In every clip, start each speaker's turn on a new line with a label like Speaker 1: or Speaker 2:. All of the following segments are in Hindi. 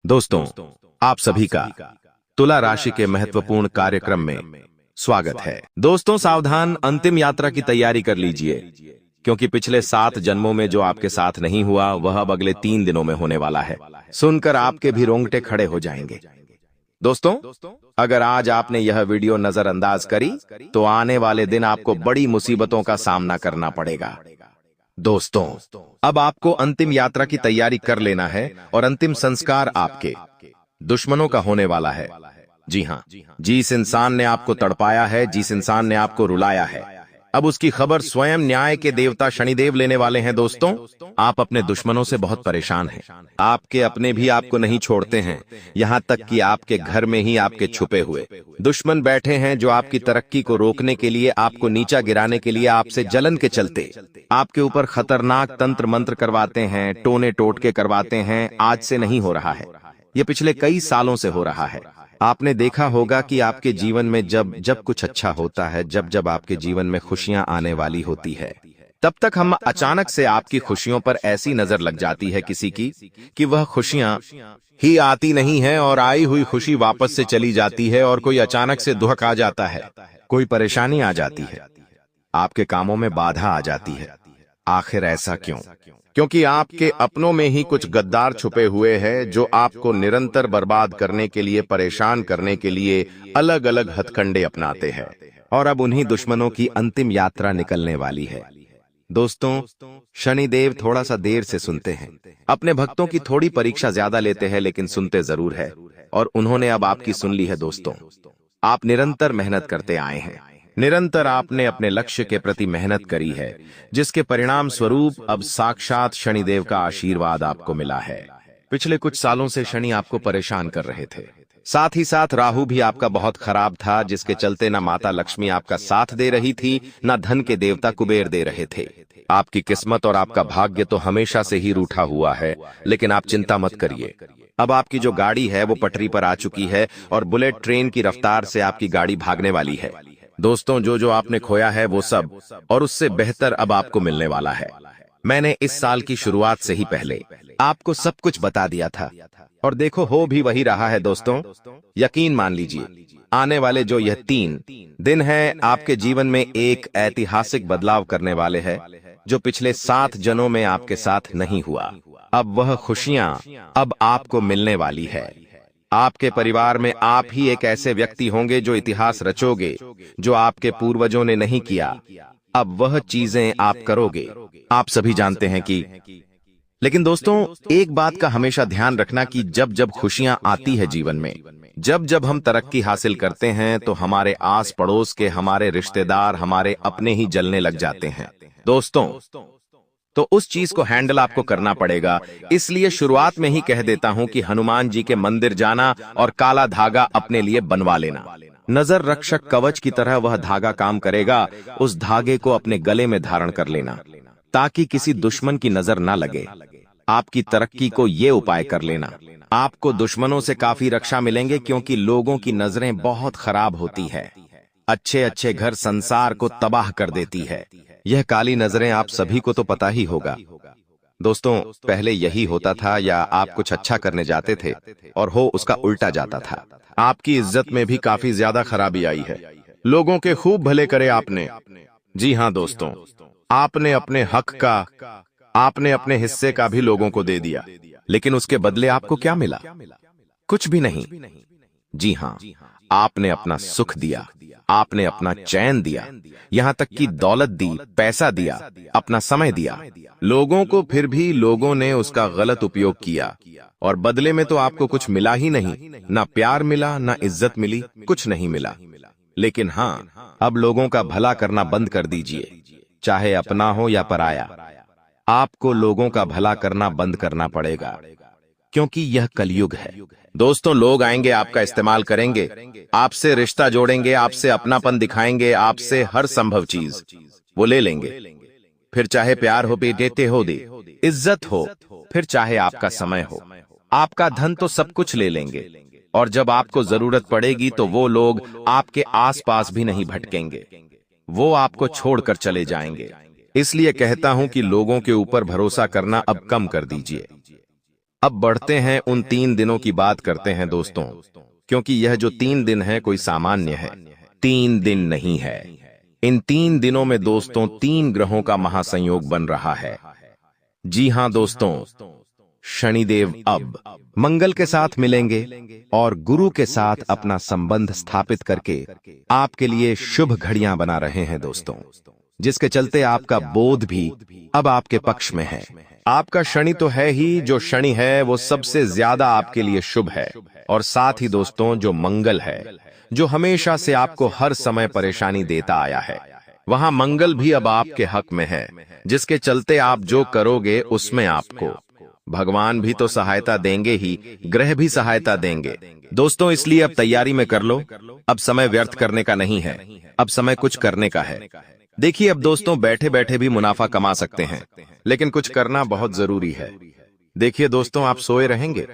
Speaker 1: दोस्तों, आप सभी का तुला राशि के महत्वपूर्ण कार्यक्रम में स्वागत है। दोस्तों सावधान, अंतिम यात्रा की तैयारी कर लीजिए, क्योंकि पिछले 7 जन्मों में जो आपके साथ नहीं हुआ वह अब अगले 3 दिनों में होने वाला है। सुनकर आपके भी रोंगटे खड़े हो जाएंगे। दोस्तों, अगर आज आपने यह वीडियो नजरअंदाज करी तो आने वाले दिन आपको बड़ी मुसीबतों का सामना करना पड़ेगा। दोस्तों, अब आपको अंतिम यात्रा की तैयारी कर लेना है और अंतिम संस्कार आपके दुश्मनों का होने वाला है। जी हां, जिस इंसान ने आपको तड़पाया है, जिस इंसान ने आपको रुलाया है, अब उसकी खबर स्वयं न्याय के देवता शनिदेव लेने वाले हैं। दोस्तों, आप अपने दुश्मनों से बहुत परेशान हैं। आपके अपने भी आपको नहीं छोड़ते हैं, यहां तक कि आपके घर में ही आपके छुपे हुए दुश्मन बैठे हैं, जो आपकी तरक्की को रोकने के लिए, आपको नीचा गिराने के लिए आपसे जलन के चलते आपके ऊपर खतरनाक तंत्र मंत्र करवाते हैं, टोने टोटके करवाते हैं। आज से नहीं हो रहा है, ये पिछले कई सालों से हो रहा है। आपने देखा होगा कि आपके जीवन में जब जब कुछ अच्छा होता है, जब जब आपके जीवन में खुशियां आने वाली होती है, तब तक हम अचानक से आपकी खुशियों पर ऐसी नजर लग जाती है किसी की कि वह खुशियां ही आती नहीं है और आई हुई खुशी वापस से चली जाती है, और कोई अचानक से दुख आ जाता है, कोई परेशानी आ जाती है, आपके कामों में बाधा आ जाती है। आखिर ऐसा क्यों? क्योंकि आपके अपनों में ही कुछ गद्दार छुपे हुए हैं, जो आपको निरंतर बर्बाद करने के लिए, परेशान करने के लिए अलग अलग हथकंडे अपनाते हैं। और अब उन्हीं दुश्मनों की अंतिम यात्रा निकलने वाली है। दोस्तों, शनिदेव थोड़ा सा देर से सुनते हैं। अपने भक्तों की थोड़ी परीक्षा ज्यादा लेते हैं, लेकिन सुनते जरूर है। और उन्होंने अब आपकी सुन ली है। दोस्तों, आप निरंतर मेहनत करते आए हैं, निरंतर आपने अपने लक्ष्य के प्रति मेहनत करी है, जिसके परिणाम स्वरूप अब साक्षात शनिदेव का आशीर्वाद आपको मिला है। पिछले कुछ सालों से शनि आपको परेशान कर रहे थे, साथ ही साथ राहु भी आपका बहुत खराब था, जिसके चलते न माता लक्ष्मी आपका साथ दे रही थी, न धन के देवता कुबेर दे रहे थे। आपकी किस्मत और आपका भाग्य तो हमेशा से ही रूठा हुआ है, लेकिन आप चिंता मत करिए। अब आपकी जो गाड़ी है वो पटरी पर आ चुकी है, और बुलेट ट्रेन की रफ्तार से आपकी गाड़ी भागने वाली है। दोस्तों, जो आपने खोया है वो सब और उससे बेहतर अब आपको मिलने वाला है। मैंने इस साल की शुरुआत से ही पहले आपको सब कुछ बता दिया था, और देखो हो भी वही रहा है। दोस्तों, यकीन मान लीजिए, आने वाले जो यह 3 दिन हैं, आपके जीवन में एक ऐतिहासिक बदलाव करने वाले हैं, जो पिछले 7 जनों में आपके साथ नहीं हुआ। अब वह खुशियां अब आपको मिलने वाली है। आपके परिवार में आप ही एक ऐसे व्यक्ति होंगे जो इतिहास रचोगे, जो आपके पूर्वजों ने नहीं किया। अब वह चीजें आप करोगे, आप सभी जानते हैं कि। लेकिन दोस्तों, एक बात का हमेशा ध्यान रखना कि जब जब खुशियां आती है जीवन में, जब जब हम तरक्की हासिल करते हैं, तो हमारे आस पड़ोस के, हमारे रिश्तेदार, हमारे अपने ही जलने लग जाते हैं। दोस्तों, तो उस चीज को हैंडल आपको करना पड़ेगा। इसलिए शुरुआत में ही कह देता हूं कि हनुमान जी के मंदिर जाना और काला धागा अपने लिए बनवा लेना। नजर रक्षक कवच की तरह वह धागा काम करेगा। उस धागे को अपने गले में धारण कर लेना, ताकि किसी दुश्मन की नजर ना लगे। आपकी तरक्की को ये उपाय कर लेना, आपको दुश्मनों से काफी रक्षा मिलेंगे, क्योंकि लोगों की नजरें बहुत खराब होती है। अच्छे अच्छे घर संसार को तबाह कर देती है। यह काली नजरें आप सभी को तो पता ही होगा। दोस्तों, पहले यही होता था, या आप कुछ अच्छा करने जाते थे और हो उसका उल्टा जाता था। आपकी इज्जत में भी काफी ज्यादा खराबी आई है। लोगों के खूब भले करे आपने। जी हां दोस्तों, आपने अपने हक का, आपने अपने हिस्से का भी लोगों को दे दिया, लेकिन उसके बदले आपको क्या मिला? कुछ भी नहीं। जी हां, आपने अपना सुख दिया, आपने अपना चैन दिया, यहां तक कि दौलत दी, पैसा दिया, अपना समय दिया लोगों को, फिर भी लोगों ने उसका गलत उपयोग किया, और बदले में तो आपको कुछ मिला ही नहीं। ना प्यार मिला, ना इज्जत मिली, कुछ नहीं मिला। लेकिन हां, अब लोगों का भला करना बंद कर दीजिए, चाहे अपना हो या पराया। आपको लोगों का भला करना बंद करना पड़ेगा, क्योंकि यह कलयुग है। दोस्तों, लोग आएंगे, आपका इस्तेमाल करेंगे, आपसे रिश्ता जोड़ेंगे, आपसे अपनापन दिखाएंगे, आपसे हर संभव चीज वो ले लेंगे। फिर चाहे प्यार हो, देते हो दे, इज्जत हो, फिर चाहे आपका समय हो, आपका धन, तो सब कुछ ले लेंगे। और जब आपको जरूरत पड़ेगी तो वो लोग आपके आसपास भी नहीं भटकेंगे, वो आपको छोड़कर चले जाएंगे। इसलिए कहता हूं कि लोगों के ऊपर भरोसा करना अब कम कर दीजिए। अब बढ़ते हैं उन 3 दिनों की बात करते हैं दोस्तों, क्योंकि यह जो 3 दिन है कोई सामान्य है, 3 दिन नहीं है। इन 3 दिनों में दोस्तों 3 ग्रहों का महासंयोग बन रहा है। जी हां दोस्तों, शनिदेव अब मंगल के साथ मिलेंगे और गुरु के साथ अपना संबंध स्थापित करके आपके लिए शुभ घड़ियां बना रहे हैं दोस्तों, जिसके चलते आपका बोध भी अब आपके पक्ष में है। आपका शनि तो है ही, जो शनि है वो सबसे ज्यादा आपके लिए शुभ है। और साथ ही दोस्तों जो मंगल है, जो हमेशा से आपको हर समय परेशानी देता आया है, वहां मंगल भी अब आपके हक में है, जिसके चलते आप जो करोगे उसमें आपको भगवान भी तो सहायता देंगे ही, ग्रह भी सहायता देंगे दोस्तों। इसलिए अब तैयारी में कर लो, अब समय व्यर्थ करने का नहीं है, अब समय कुछ करने का है। देखिए अब दोस्तों, बैठे बैठे भी मुनाफा कमा सकते हैं, लेकिन कुछ करना बहुत जरूरी है। देखिए दोस्तों, आप सोए रहेंगे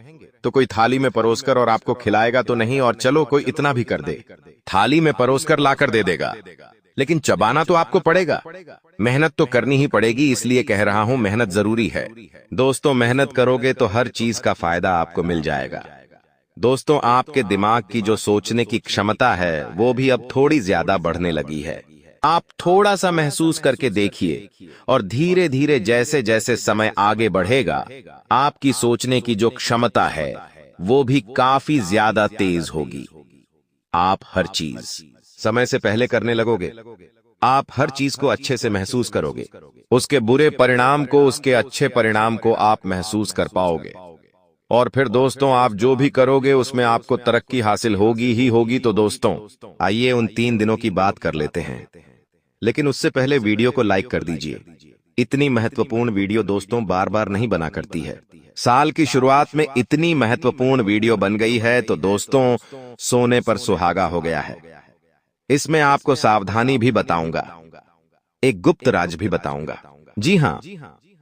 Speaker 1: तो कोई थाली में परोसकर और आपको खिलाएगा तो नहीं, और चलो कोई इतना भी कर दे, थाली में परोसकर लाकर दे देगा, लेकिन चबाना तो आपको पड़ेगा, मेहनत तो करनी ही पड़ेगी। इसलिए कह रहा हूं, मेहनत जरूरी है दोस्तों। मेहनत करोगे तो हर चीज का फायदा आपको मिल जाएगा दोस्तों। आपके दिमाग की जो सोचने की क्षमता है वो भी अब थोड़ी ज्यादा बढ़ने लगी है। आप थोड़ा सा महसूस करके देखिए, और धीरे धीरे जैसे जैसे समय आगे बढ़ेगा, आपकी सोचने की जो क्षमता है वो भी काफी ज्यादा तेज होगी। आप हर चीज समय से पहले करने लगोगे, आप हर चीज को अच्छे से महसूस करोगे, उसके बुरे परिणाम को, उसके अच्छे परिणाम को आप महसूस कर पाओगे। और फिर दोस्तों, आप जो भी करोगे उसमें आपको तरक्की हासिल होगी ही होगी। तो दोस्तों, आइए उन 3 दिनों की बात कर लेते हैं, लेकिन उससे पहले वीडियो को लाइक कर दीजिए। इतनी महत्वपूर्ण वीडियो दोस्तों बार बार नहीं बना करती है। साल की शुरुआत में इतनी महत्वपूर्ण वीडियो बन गई है तो दोस्तों, सोने पर सुहागा हो गया है। इसमें आपको सावधानी भी बताऊंगा, एक गुप्त राज भी बताऊंगा। जी हां,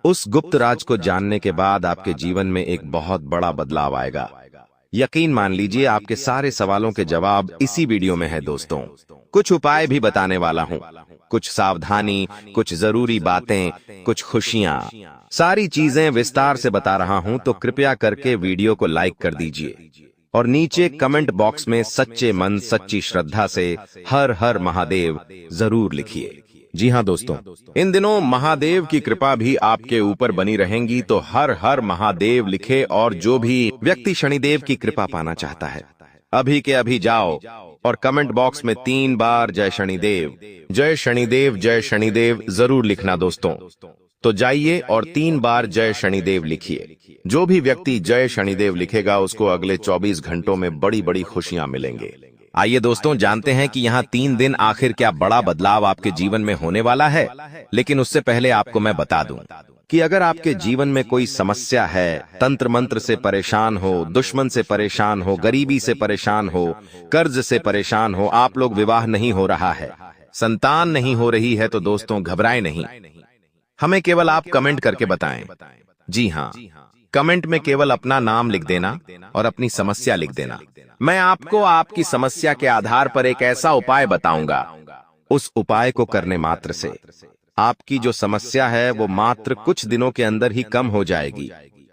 Speaker 1: उस गुप्त राज को जानने के बाद आपके जीवन में एक बहुत बड़ा बदलाव आएगा। यकीन मान लीजिए, आपके सारे सवालों के जवाब इसी वीडियो में है दोस्तों। कुछ उपाय भी बताने वाला हूं, कुछ सावधानी, कुछ जरूरी बातें, कुछ खुशियां, सारी चीजें विस्तार से बता रहा हूं। तो कृपया करके वीडियो को लाइक कर दीजिए और नीचे कमेंट बॉक्स में सच्चे मन सच्ची श्रद्धा से हर हर महादेव जरूर लिखिए। जी हां दोस्तों, इन दिनों महादेव की कृपा भी आपके ऊपर बनी रहेंगी, तो हर हर महादेव लिखे। और जो भी व्यक्ति शनिदेव की कृपा पाना चाहता है, अभी के अभी जाओ और कमेंट बॉक्स में 3 बार जय शनिदेव, जय शनिदेव, जय शनिदेव जरूर लिखना दोस्तों। तो जाइए और 3 बार जय शनिदेव लिखिए। जो भी व्यक्ति जय शनिदेव लिखेगा उसको अगले 24 घंटों में बड़ी बड़ी खुशियां मिलेंगे। आइए दोस्तों, जानते हैं कि यहाँ 3 दिन आखिर क्या बड़ा बदलाव आपके जीवन में होने वाला है। लेकिन उससे पहले आपको मैं बता दूं कि अगर आपके जीवन में कोई समस्या है, तंत्र मंत्र से परेशान हो, दुश्मन से परेशान हो, गरीबी से परेशान हो, कर्ज से परेशान हो, आप लोग विवाह नहीं हो रहा है, संतान नहीं हो रही है, तो दोस्तों घबराएं नहीं, हमें केवल आप कमेंट करके बताएं। जी हाँ, कमेंट में केवल अपना नाम लिख देना और अपनी समस्या लिख देना। मैं आपको आपकी समस्या के आधार पर एक ऐसा उपाय बताऊंगा। उस उपाय को करने मात्र से आपकी जो समस्या है वो मात्र कुछ दिनों के अंदर ही कम हो जाएगी।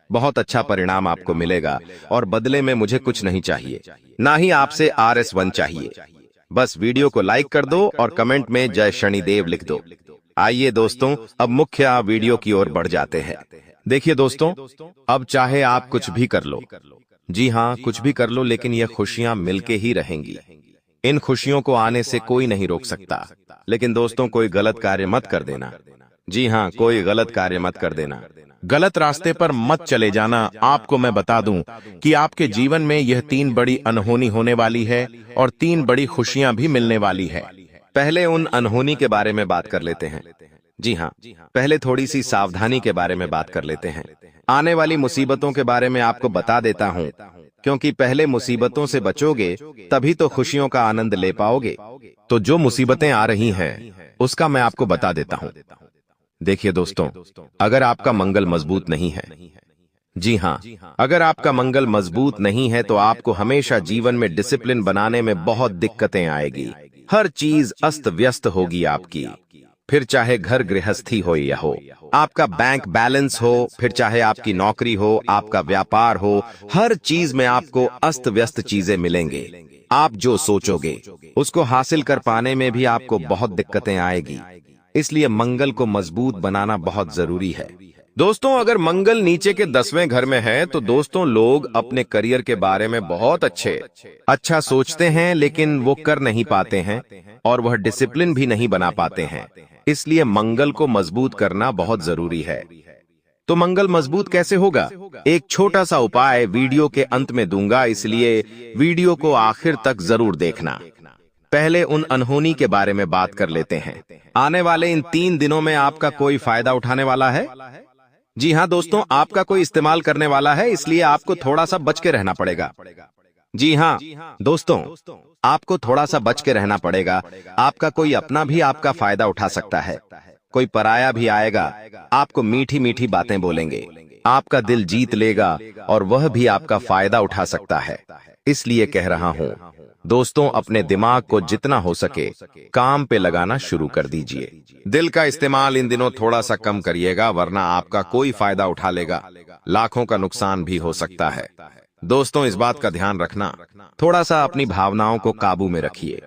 Speaker 1: बहुत अच्छा परिणाम आपको मिलेगा और बदले में मुझे कुछ नहीं चाहिए, ना ही आपसे RS1 चाहिए। बस वीडियो को लाइक कर दो और कमेंट में जय शनिदेव लिख दो। आइए दोस्तों, अब मुख्य वीडियो की ओर बढ़ जाते हैं। देखिए दोस्तों, अब चाहे आप कुछ भी कर लो, जी हाँ कुछ भी कर लो, लेकिन ये खुशियां मिलके ही रहेंगी। इन खुशियों को आने से कोई नहीं रोक सकता। लेकिन दोस्तों, कोई गलत कार्य मत कर देना। जी हाँ, कोई गलत कार्य मत कर देना, गलत रास्ते पर मत चले जाना। आपको मैं बता दूं कि आपके जीवन में यह 3 बड़ी अनहोनी होने वाली है और 3 बड़ी खुशियां भी मिलने वाली है। पहले उन अनहोनी के बारे में बात कर लेते हैं। जी हाँ, पहले थोड़ी सी सावधानी के बारे में बात कर लेते हैं। आने वाली मुसीबतों के बारे में आपको बता देता हूँ, क्योंकि पहले मुसीबतों से बचोगे तभी तो खुशियों का आनंद ले पाओगे। तो जो मुसीबतें आ रही हैं उसका मैं आपको बता देता हूँ। देखिए दोस्तों, अगर आपका मंगल मजबूत नहीं है, जी हाँ, अगर आपका मंगल मजबूत नहीं है तो आपको हमेशा जीवन में डिसिप्लिन बनाने में बहुत दिक्कतें आएगी। हर चीज अस्त व्यस्त होगी आपकी। फिर चाहे घर गृहस्थी हो या हो, आपका बैंक बैलेंस हो, फिर चाहे आपकी नौकरी हो, आपका व्यापार हो, हर चीज में आपको अस्त व्यस्त चीजें मिलेंगे। आप जो सोचोगे उसको हासिल कर पाने में भी आपको बहुत दिक्कतें आएगी। इसलिए मंगल को मजबूत बनाना बहुत जरूरी है। दोस्तों, अगर मंगल नीचे के 10वें घर में है तो दोस्तों लोग अपने करियर के बारे में बहुत अच्छा सोचते हैं, लेकिन वो कर नहीं पाते हैं और वह डिसिप्लिन भी नहीं बना पाते हैं। इसलिए मंगल को मजबूत करना बहुत जरूरी है। तो मंगल मजबूत कैसे होगा? एक छोटा सा उपाय वीडियो के अंत में दूंगा, इसलिए वीडियो को आखिर तक जरूर देखना। पहले उन अनहोनी के बारे में बात कर लेते हैं। आने वाले इन 3 दिनों में आपका कोई फायदा उठाने वाला है? जी हाँ दोस्तों, आपका कोई इस्तेमाल करने वाला है, इसलिए आपको थोड़ा सा बच के रहना पड़ेगा। जी हाँ दोस्तों, आपको थोड़ा सा बच के रहना पड़ेगा। आपका कोई अपना भी आपका फायदा उठा सकता है। कोई पराया भी आएगा, आपको मीठी मीठी बातें बोलेंगे, आपका दिल जीत लेगा और वह भी आपका फायदा उठा सकता है। इसलिए कह रहा हूँ दोस्तों, अपने दिमाग को जितना हो सके काम पे लगाना शुरू कर दीजिए। दिल का इस्तेमाल इन दिनों थोड़ा सा कम करिएगा, वरना आपका कोई फायदा उठा लेगा, लाखों का नुकसान भी हो सकता है। दोस्तों, इस बात का ध्यान रखना, थोड़ा सा अपनी भावनाओं को काबू में रखिए।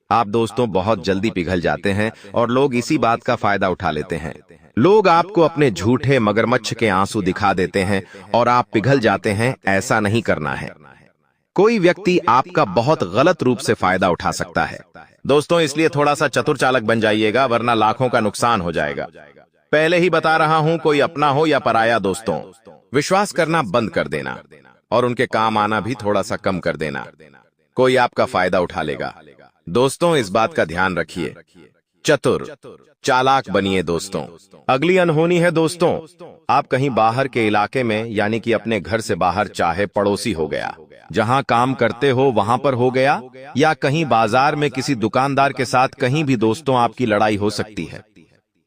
Speaker 1: आप दोस्तों बहुत जल्दी पिघल जाते हैं और लोग इसी बात का फायदा उठा लेते हैं। लोग आपको अपने झूठे मगरमच्छ के आंसू दिखा देते हैं और आप पिघल जाते हैं। ऐसा नहीं करना है। कोई व्यक्ति आपका बहुत गलत रूप से फायदा उठा सकता है दोस्तों, इसलिए थोड़ा सा चतुर चालक बन जाइएगा, वरना लाखों का नुकसान हो जाएगा। पहले ही बता रहा हूं, कोई अपना हो या पराया, दोस्तों विश्वास करना बंद कर देना और उनके काम आना भी थोड़ा सा कम कर देना। कोई आपका फायदा उठा लेगा। दोस्तों, इस बात का ध्यान रखिए, चतुर चालाक बनिए। दोस्तों, अगली अनहोनी है दोस्तों, आप कहीं बाहर के इलाके में, यानी कि अपने घर से बाहर, चाहे पड़ोसी हो गया, जहां काम करते हो वहां पर हो गया, या कहीं बाजार में किसी दुकानदार के साथ, कहीं भी दोस्तों आपकी लड़ाई हो सकती है।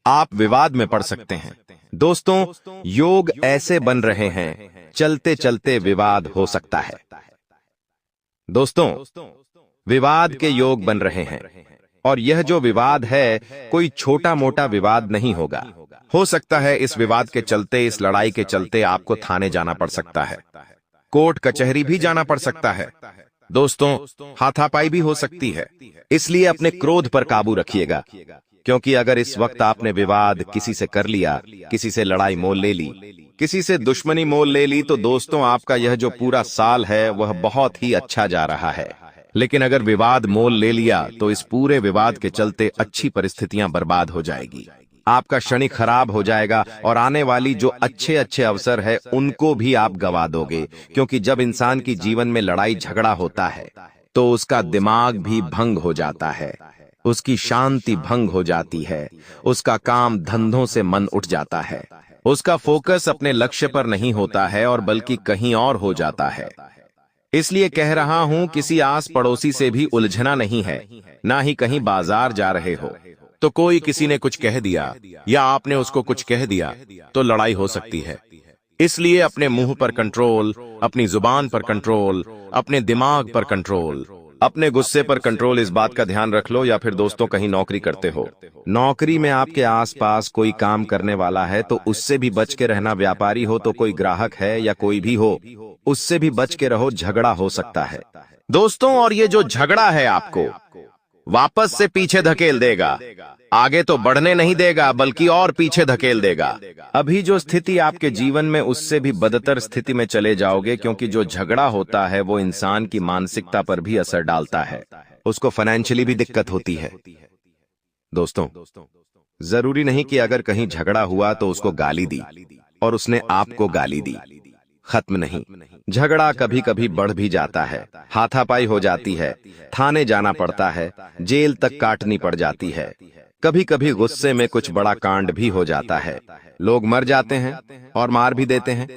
Speaker 1: आप विवाद में पड़ सकते हैं। दोस्तों, योग ऐसे बन रहे हैं, चलते चलते विवाद हो सकता है। दोस्तों, विवाद के योग बन रहे हैं और यह जो विवाद है कोई छोटा मोटा विवाद नहीं होगा। हो सकता है इस विवाद के चलते, इस लड़ाई के चलते आपको थाने जाना पड़ सकता है, कोर्ट कचहरी भी जाना पड़ सकता है। दोस्तों, हाथापाई भी हो सकती है। इसलिए अपने क्रोध पर काबू रखिएगा, क्योंकि अगर इस वक्त आपने विवाद किसी से कर लिया, किसी से लड़ाई मोल ले ली, किसी से दुश्मनी मोल ले ली, तो दोस्तों आपका यह जो पूरा साल है वह बहुत ही अच्छा जा रहा है। लेकिन अगर विवाद मोल ले लिया तो इस पूरे विवाद के चलते अच्छी परिस्थितियां बर्बाद हो जाएगी, आपका शनि खराब हो जाएगा और आने वाली जो अच्छे अच्छे अवसर है उनको भी आप गवा दोगे। क्योंकि जब इंसान की जीवन में लड़ाई झगड़ा होता है तो उसका दिमाग भी भंग हो जाता है, उसकी शांति भंग हो जाती है, उसका काम धंधों से मन उठ जाता है, उसका फोकस अपने लक्ष्य पर नहीं होता है और बल्कि कहीं और हो जाता है। इसलिए कह रहा हूं, किसी आस पड़ोसी से भी उलझना नहीं है, ना ही कहीं बाजार जा रहे हो तो कोई किसी ने कुछ कह दिया या आपने उसको कुछ कह दिया तो लड़ाई हो सकती है। इसलिए अपने मुंह पर कंट्रोल, अपनी जुबान पर कंट्रोल, अपने दिमाग पर कंट्रोल, अपने गुस्से पर कंट्रोल, इस बात का ध्यान रख लो। या फिर दोस्तों कहीं नौकरी करते हो, नौकरी में आपके आसपास कोई काम करने वाला है तो उससे भी बच के रहना। व्यापारी हो तो कोई ग्राहक है या कोई भी हो, उससे भी बच के रहो, झगड़ा हो सकता है दोस्तों। और ये जो झगड़ा है आपको वापस से पीछे धकेल देगा, आगे तो बढ़ने नहीं देगा बल्कि और पीछे धकेल देगा। अभी जो स्थिति आपके जीवन में, उससे भी बदतर स्थिति में चले जाओगे, क्योंकि जो झगड़ा होता है वो इंसान की मानसिकता पर भी असर डालता है, उसको फाइनेंशियली भी दिक्कत होती है। दोस्तों, जरूरी नहीं कि अगर कहीं झगड़ा हुआ तो उसको गाली दी और उसने आपको गाली दी, खत्म नहीं। झगड़ा कभी कभी बढ़ भी जाता है, हाथापाई हो जाती है, थाने जाना पड़ता है, जेल तक काटनी पड़ जाती है, कभी कभी गुस्से में कुछ बड़ा कांड भी हो जाता है, लोग मर जाते हैं और मार भी देते हैं।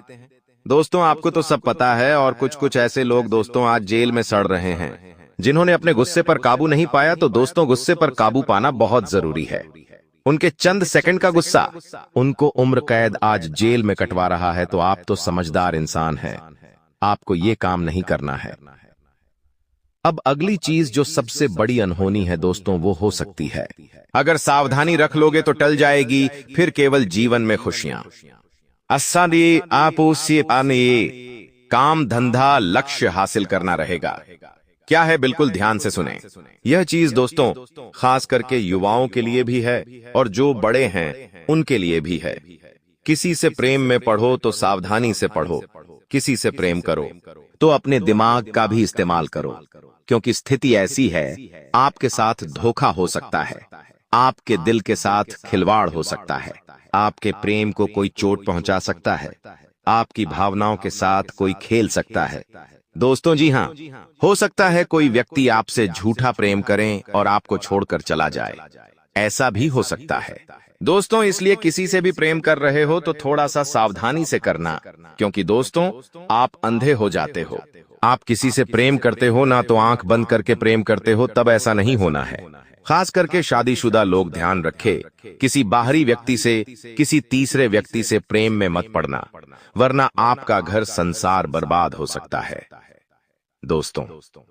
Speaker 1: दोस्तों, आपको तो सब पता है। और कुछ कुछ ऐसे लोग दोस्तों आज जेल में सड़ रहे हैं, जिन्होंने अपने गुस्से पर काबू नहीं पाया। तो दोस्तों, गुस्से पर काबू पाना बहुत जरूरी है। उनके चंद सेकंड का गुस्सा उनको उम्र कैद आज जेल में कटवा रहा है। तो आप तो समझदार इंसान हैं, आपको ये काम नहीं करना है। अब अगली चीज जो सबसे बड़ी अनहोनी है दोस्तों, वो हो सकती है, अगर सावधानी रख लोगे तो टल जाएगी फिर केवल जीवन में खुशियां। अस्सादी आपूसी आने काम धंधा लक्ष्य हासिल करना रहेगा। क्या है, बिल्कुल ध्यान से सुने। यह चीज दोस्तों खास करके युवाओं के लिए भी है और जो बड़े हैं उनके लिए भी है। किसी से प्रेम में पढ़ो तो सावधानी से पढ़ो, किसी से प्रेम करो तो अपने दिमाग का भी इस्तेमाल करो, क्योंकि स्थिति ऐसी है आपके साथ धोखा हो सकता है, आपके दिल के साथ खिलवाड़ हो सकता है, आपके प्रेम को कोई चोट पहुंचा सकता है, आपकी भावनाओं के साथ कोई खेल सकता है। दोस्तों जी हाँ, हो सकता है कोई व्यक्ति आपसे झूठा प्रेम करें और आपको छोड़कर चला जाए, ऐसा भी हो सकता है। दोस्तों इसलिए किसी से भी प्रेम कर रहे हो तो थोड़ा सा सावधानी से करना, क्योंकि दोस्तों आप अंधे हो जाते हो। आप किसी से प्रेम करते हो ना तो आंख बंद करके प्रेम करते हो, तब ऐसा नहीं होना है। खास करके शादीशुदा लोग ध्यान रखे, किसी बाहरी व्यक्ति से, किसी तीसरे व्यक्ति से प्रेम में मत पड़ना, वरना आपका घर संसार बर्बाद हो सकता है। दोस्तों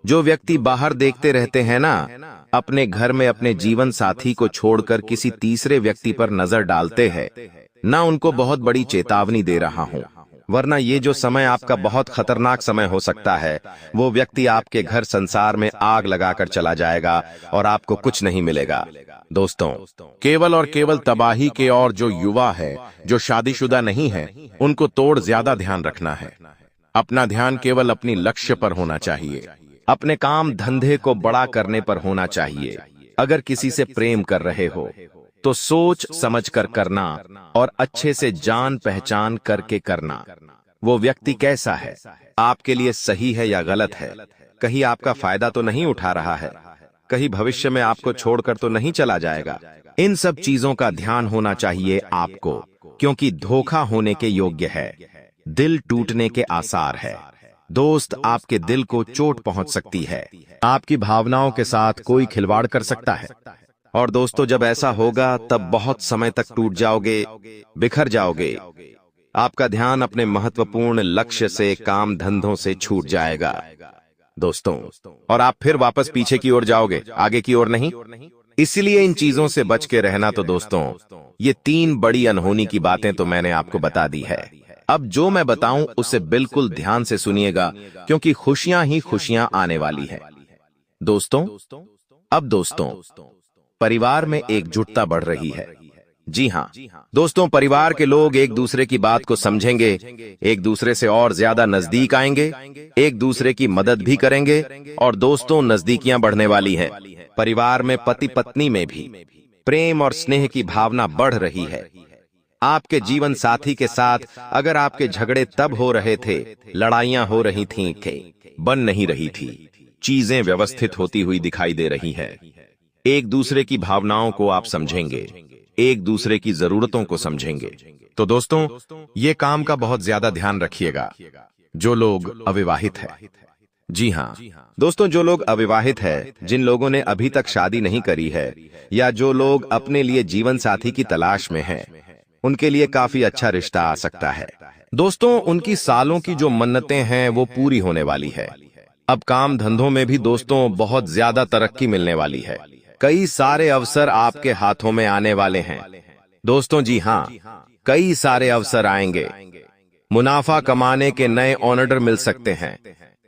Speaker 1: जो व्यक्ति बाहर देखते रहते हैं ना, अपने घर में अपने जीवन साथी को छोड़कर किसी तीसरे व्यक्ति पर नजर डालते हैं ना, उनको बहुत बड़ी चेतावनी दे रहा हूं, वरना ये जो समय आपका बहुत खतरनाक समय हो सकता है, वो व्यक्ति आपके घर संसार में आग लगाकर चला जाएगा और आपको कुछ नहीं मिलेगा। दोस्तों केवल और केवल तबाही के, और जो युवा है, जो शादीशुदा नहीं है, उनको तोड़ ज्यादा ध्यान रखना है। अपना ध्यान केवल अपनी लक्ष्य पर होना चाहिए, अपने काम धंधे को बड़ा करने पर होना चाहिए। अगर किसी से प्रेम कर रहे हो तो सोच समझ कर करना और अच्छे से जान पहचान करके करना। वो व्यक्ति कैसा है, आपके लिए सही है या गलत है, कहीं आपका फायदा तो नहीं उठा रहा है, कहीं भविष्य में आपको छोड़कर तो नहीं चला जाएगा। इन सब चीजों का ध्यान होना चाहिए आपको, क्योंकि धोखा होने के योग्य है, दिल टूटने के आसार है। दोस्त आपके दिल को चोट पहुंच सकती है, आपकी भावनाओं के साथ कोई खिलवाड़ कर सकता है, और दोस्तों जब ऐसा होगा तब बहुत समय तक टूट जाओगे, बिखर जाओगे। आपका ध्यान अपने महत्वपूर्ण लक्ष्य से, काम धंधों से छूट जाएगा दोस्तों, और आप फिर वापस पीछे की ओर जाओगे, आगे की ओर नहीं। इसलिए इन चीजों से बच के रहना। तो दोस्तों ये 3 बड़ी अनहोनी की बातें तो मैंने आपको बता दी है। अब जो मैं बताऊं उसे बिल्कुल ध्यान से सुनिएगा, क्योंकि खुशियां ही खुशियां आने वाली है। दोस्तों अब दोस्तों परिवार में एकजुटता बढ़ रही है। जी हाँ दोस्तों, परिवार के लोग एक दूसरे की बात को समझेंगे, एक दूसरे से और ज्यादा नजदीक आएंगे, एक दूसरे की मदद भी करेंगे, और दोस्तों नजदीकियां बढ़ने वाली है। परिवार में पति पत्नी में भी प्रेम और स्नेह की भावना बढ़ रही है। आपके जीवन साथी के साथ अगर आपके झगड़े तब हो रहे थे, लड़ाइयां हो रही थीं, बन नहीं रही थी, चीजें व्यवस्थित होती हुई दिखाई दे रही है। एक दूसरे की भावनाओं को आप समझेंगे, एक दूसरे की जरूरतों को समझेंगे। तो दोस्तों ये काम का बहुत ज्यादा ध्यान रखिएगा जो लोग अविवाहित है। जी हाँ दोस्तों, जो लोग अविवाहित है, जिन लोगों ने अभी तक शादी नहीं करी है, या जो लोग अपने लिए जीवन साथी की तलाश में हैं, उनके लिए काफी अच्छा रिश्ता आ सकता है। दोस्तों उनकी सालों की जो मन्नतें हैं वो पूरी होने वाली है। अब काम धंधों में भी दोस्तों बहुत ज्यादा तरक्की मिलने वाली है। कई सारे अवसर आपके हाथों में आने वाले हैं। दोस्तों जी हाँ, कई सारे अवसर आएंगे। मुनाफा कमाने के नए ऑर्डर मिल सकते हैं,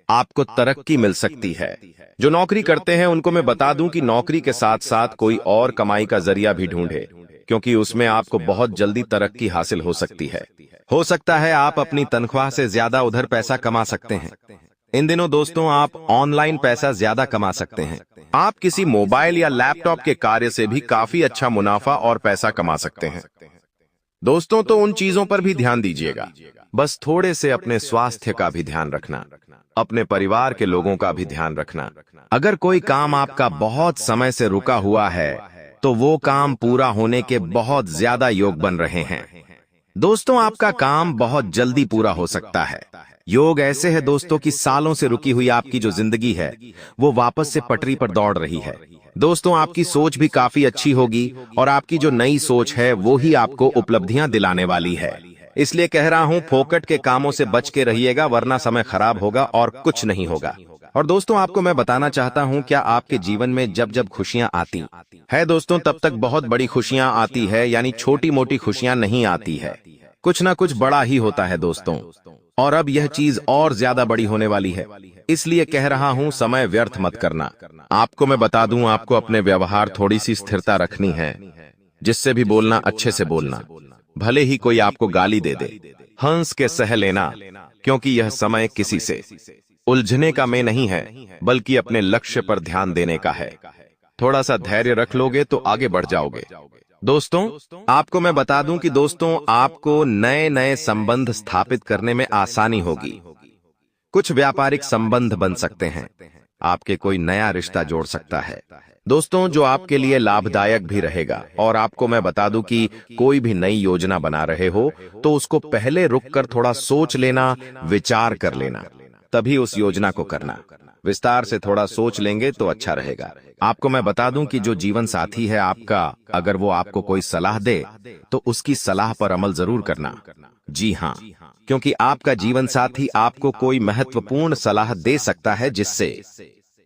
Speaker 1: आपको तरक्की मिल सकती है। जो नौकरी करते हैं उनको मैं बता दूं कि नौकरी के साथ साथ कोई और कमाई का जरिया भी ढूंढे, क्योंकि उसमें आपको बहुत जल्दी तरक्की हासिल हो सकती है। हो सकता है आप अपनी तनख्वाह से ज्यादा उधर पैसा कमा सकते हैं। इन दिनों दोस्तों आप ऑनलाइन पैसा ज्यादा कमा सकते हैं। आप किसी मोबाइल या लैपटॉप के कार्य से भी काफी अच्छा मुनाफा और पैसा कमा सकते हैं। दोस्तों तो उन चीजों पर भी ध्यान दीजिएगा, बस थोड़े से अपने स्वास्थ्य का भी ध्यान रखना, अपने परिवार के लोगों का भी ध्यान रखना। अगर कोई काम आपका बहुत समय से रुका हुआ है तो वो काम पूरा होने के बहुत ज्यादा योग बन रहे हैं। दोस्तों आपका काम बहुत जल्दी पूरा हो सकता है। योग ऐसे है दोस्तों कि सालों से रुकी हुई आपकी जो जिंदगी है वो वापस से पटरी पर दौड़ रही है। दोस्तों आपकी सोच भी काफी अच्छी होगी, और आपकी जो नई सोच है वो ही आपको उपलब्धियां दिलाने वाली है। इसलिए कह रहा हूं, फोकट के कामों से बच के रहिएगा, वरना समय खराब होगा और कुछ नहीं होगा। और दोस्तों, आपको मैं बताना चाहता हूं, क्या आपके जीवन में जब जब खुशियां आती है दोस्तों, तब तक बहुत बड़ी खुशियां आती है, यानी छोटी मोटी खुशियां नहीं आती है, कुछ ना कुछ बड़ा ही होता है दोस्तों। और अब यह चीज और ज्यादा बड़ी होने वाली है, इसलिए कह रहा हूं, समय व्यर्थ मत करना। आपको मैं बता दूं, आपको अपने व्यवहार थोड़ी सी स्थिरता रखनी है, जिससे भी बोलना अच्छे से बोलना, भले ही कोई आपको गाली दे दे, हंस के सह लेना, क्योंकि यह समय किसी से उलझने का में नहीं है, बल्कि अपने लक्ष्य पर ध्यान देने का है। थोड़ा सा धैर्य रख लोगे तो आगे बढ़ जाओगे। दोस्तों, आपको मैं बता दूं कि दोस्तों, आपको नए नए संबंध स्थापित करने में आसानी होगी। कुछ व्यापारिक संबंध बन सकते हैं, आपके कोई नया रिश्ता जोड़ सकता है दोस्तों, जो आपके लिए लाभदायक भी रहेगा। और आपको मैं बता दूं कि कोई भी नई योजना बना रहे हो तो उसको पहले रुककर थोड़ा सोच लेना, विचार कर लेना, तभी उस योजना को करना। विस्तार से थोड़ा सोच लेंगे तो अच्छा रहेगा। आपको मैं बता दूं कि जो जीवन साथी है आपका, अगर वो आपको कोई सलाह दे तो उसकी सलाह पर अमल जरूर करना। जी हाँ, क्योंकि आपका जीवन साथी आपको कोई महत्वपूर्ण सलाह दे सकता है, जिससे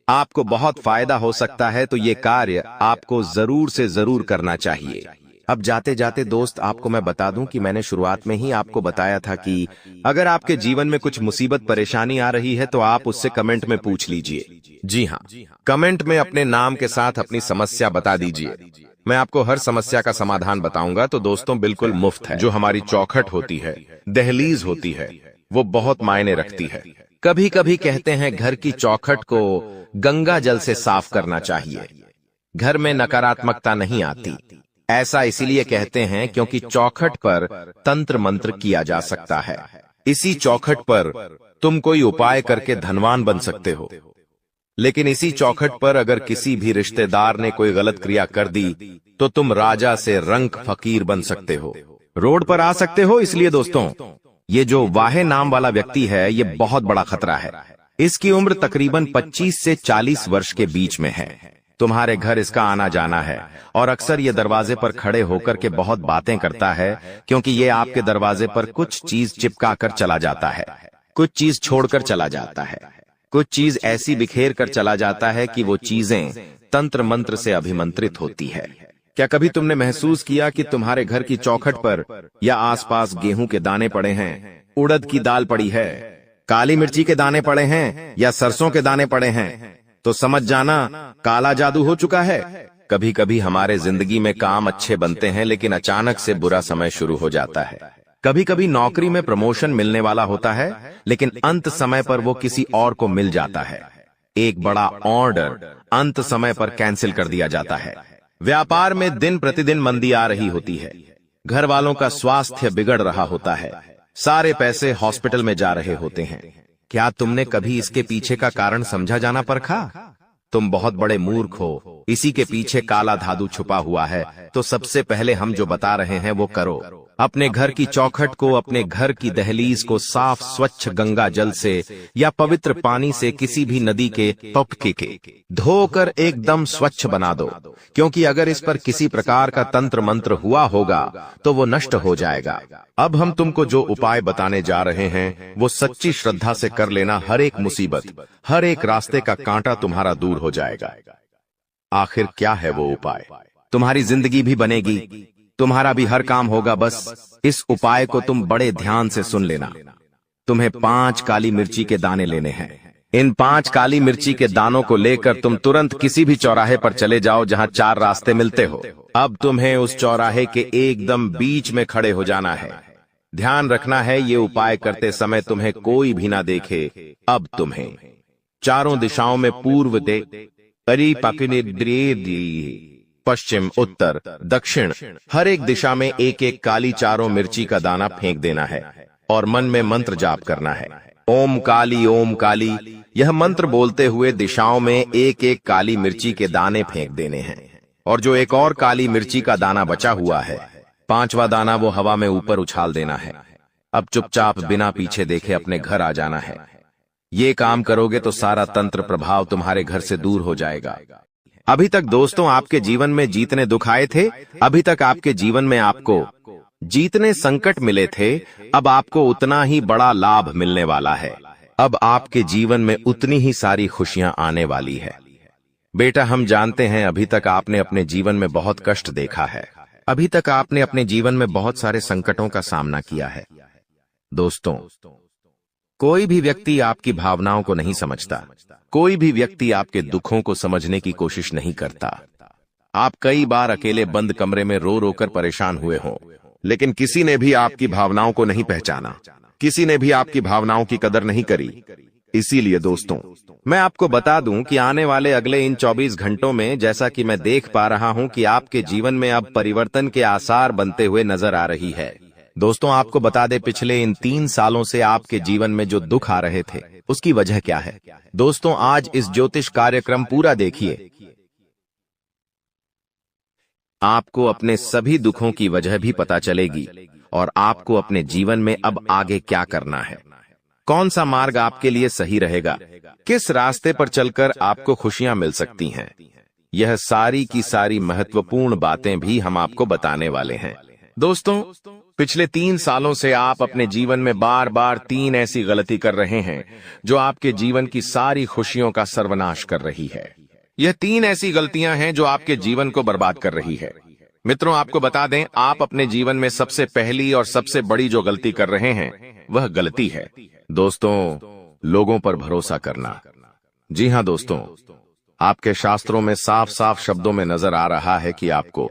Speaker 1: आपको बहुत फायदा हो सकता है। तो ये कार्य आपको जरूर से जरूर करना चाहिए। अब जाते जाते दोस्त, आपको मैं बता दूं कि मैंने शुरुआत में ही आपको बताया था कि अगर आपके जीवन में कुछ मुसीबत परेशानी आ रही है तो आप उससे कमेंट में पूछ लीजिए। जी हाँ, कमेंट में अपने नाम के साथ अपनी समस्या बता दीजिए। मैं आपको हर समस्या का समाधान बताऊंगा। तो दोस्तों, बिल्कुल मुफ्त है। जो हमारी चौखट होती है, दहलीज होती है, वो बहुत मायने रखती है। कभी कभी कहते हैं घर की चौखट को गंगा जल से साफ करना चाहिए। घर में नकारात्मकता नहीं आती। ऐसा इसीलिए कहते हैं क्योंकि चौखट पर तंत्र मंत्र किया जा सकता है। इसी चौखट पर तुम कोई उपाय करके धनवान बन सकते हो। लेकिन इसी चौखट पर अगर किसी भी रिश्तेदार ने कोई गलत क्रिया कर दी तो तुम राजा से रंक फकीर बन सकते हो, रोड पर आ सकते हो। इसलिए दोस्तों, ये जो वाहे नाम वाला व्यक्ति है, ये बहुत बड़ा खतरा है। इसकी उम्र तकरीबन 25 से 40 वर्ष के बीच में है। तुम्हारे घर इसका आना जाना है और अक्सर ये दरवाजे पर खड़े होकर के बहुत बातें करता है, क्योंकि ये आपके दरवाजे पर कुछ चीज चिपका कर चला जाता है, कुछ चीज छोड़कर चला जाता है, कुछ चीज ऐसी बिखेर कर चला जाता है कि वो चीजें तंत्र मंत्र से अभिमंत्रित होती है। क्या कभी तुमने महसूस किया कि तुम्हारे घर की चौखट पर या आसपास गेहूं के दाने पड़े हैं, उड़द की दाल पड़ी है, काली मिर्ची के दाने पड़े हैं या सरसों के दाने पड़े हैं? तो समझ जाना, काला जादू हो चुका है। कभी कभी हमारे जिंदगी में काम अच्छे बनते हैं, लेकिन अचानक से बुरा समय शुरू हो जाता है। कभी कभी नौकरी में प्रमोशन मिलने वाला होता है, लेकिन अंत समय पर वो किसी और को मिल जाता है। एक बड़ा ऑर्डर अंत समय पर कैंसिल कर दिया जाता है। व्यापार में दिन प्रतिदिन मंदी आ रही होती है। घर वालों का स्वास्थ्य बिगड़ रहा होता है। सारे पैसे हॉस्पिटल में जा रहे होते हैं। क्या तुमने कभी इसके पीछे का कारण समझा जाना परखा? तुम बहुत बड़े मूर्ख हो। इसी के पीछे काला धातु छुपा हुआ है। तो सबसे पहले हम जो बता रहे हैं वो करो। अपने घर की चौखट को, अपने घर की दहलीज को साफ स्वच्छ गंगा जल से या पवित्र पानी से, किसी भी नदी के टपके के धोकर एकदम स्वच्छ बना दो, क्योंकि अगर इस पर किसी प्रकार का तंत्र मंत्र हुआ होगा तो वो नष्ट हो जाएगा। अब हम तुमको जो उपाय बताने जा रहे हैं वो सच्ची श्रद्धा से कर लेना। हर एक मुसीबत, हर एक रास्ते का कांटा तुम्हारा दूर हो जाएगा। आखिर क्या है वो उपाय? तुम्हारी जिंदगी भी बनेगी, तुम्हारा भी हर काम होगा। बस इस उपाय को तुम बड़े ध्यान से सुन लेना। तुम्हें 5 काली मिर्ची के दाने लेने हैं। इन 5 काली मिर्ची के दानों को लेकर तुम तुरंत किसी भी चौराहे पर चले जाओ जहां 4 रास्ते मिलते हो। अब तुम्हें उस चौराहे के एकदम बीच में खड़े हो जाना है। ध्यान रखना है, ये उपाय करते समय तुम्हें कोई भी ना देखे। अब तुम्हें चारों दिशाओं में पूर्व दे, पश्चिम, उत्तर, दक्षिण, हर एक दिशा में एक एक काली चारों मिर्ची का दाना फेंक देना है और मन में मंत्र जाप करना है। ओम काली, ओम काली। यह मंत्र बोलते हुए दिशाओं में एक एक काली मिर्ची के दाने फेंक देने हैं। और जो एक और काली मिर्ची का दाना बचा हुआ है, 5वां दाना, वो हवा में ऊपर उछाल देना है। अब चुपचाप बिना पीछे देखे अपने घर आ जाना है। ये काम करोगे तो सारा तंत्र प्रभाव तुम्हारे घर से दूर हो जाएगा। अभी तक दोस्तों आपके जीवन में जितने दुख आए थे, अभी तक आपके जीवन में आपको जितने संकट मिले थे, अब आपको उतना ही बड़ा लाभ मिलने वाला है। अब आपके जीवन में उतनी ही सारी खुशियां आने वाली है। बेटा, हम जानते हैं अभी तक आपने अपने जीवन में बहुत कष्ट देखा है। अभी तक आपने अपने जीवन में बहुत सारे संकटों का सामना किया है। दोस्तों, कोई भी व्यक्ति आपकी भावनाओं को नहीं समझता। कोई भी व्यक्ति आपके दुखों को समझने की कोशिश नहीं करता। आप कई बार अकेले बंद कमरे में रो रो कर परेशान हुए हों, लेकिन किसी ने भी आपकी भावनाओं को नहीं पहचाना। किसी ने भी आपकी भावनाओं की कदर नहीं करी। इसीलिए दोस्तों, मैं आपको बता दूं कि आने वाले अगले इन 24 घंटों में, जैसा कि मैं देख पा रहा हूं कि आपके जीवन में अब परिवर्तन के आसार बनते हुए नजर आ रही है। दोस्तों, आपको बता दें, पिछले इन 3 सालों से आपके जीवन में जो दुख आ रहे थे, उसकी वजह क्या है? दोस्तों, आज इस ज्योतिष कार्यक्रम पूरा देखिए। आपको अपने सभी दुखों की वजह भी पता चलेगी और आपको अपने जीवन में अब आगे क्या करना है, कौन सा मार्ग आपके लिए सही रहेगा, किस रास्ते पर चलकर आपको खुशियां मिल सकती हैं। यह सारी की सारी महत्वपूर्ण बातें भी हम आपको बताने वाले हैं। दोस्तों, पिछले 3 सालों से आप अपने जीवन में बार बार 3 ऐसी गलती कर रहे हैं जो आपके जीवन की सारी खुशियों का सर्वनाश कर रही है। यह 3 ऐसी गलतियां हैं जो आपके जीवन को बर्बाद कर रही है। मित्रों, आपको बता दें, आप अपने जीवन में सबसे पहली और सबसे बड़ी जो गलती कर रहे हैं, वह गलती है दोस्तों, लोगों पर भरोसा करना। जी हां दोस्तों, आपके शास्त्रों में साफ साफ शब्दों में नजर आ रहा है कि आपको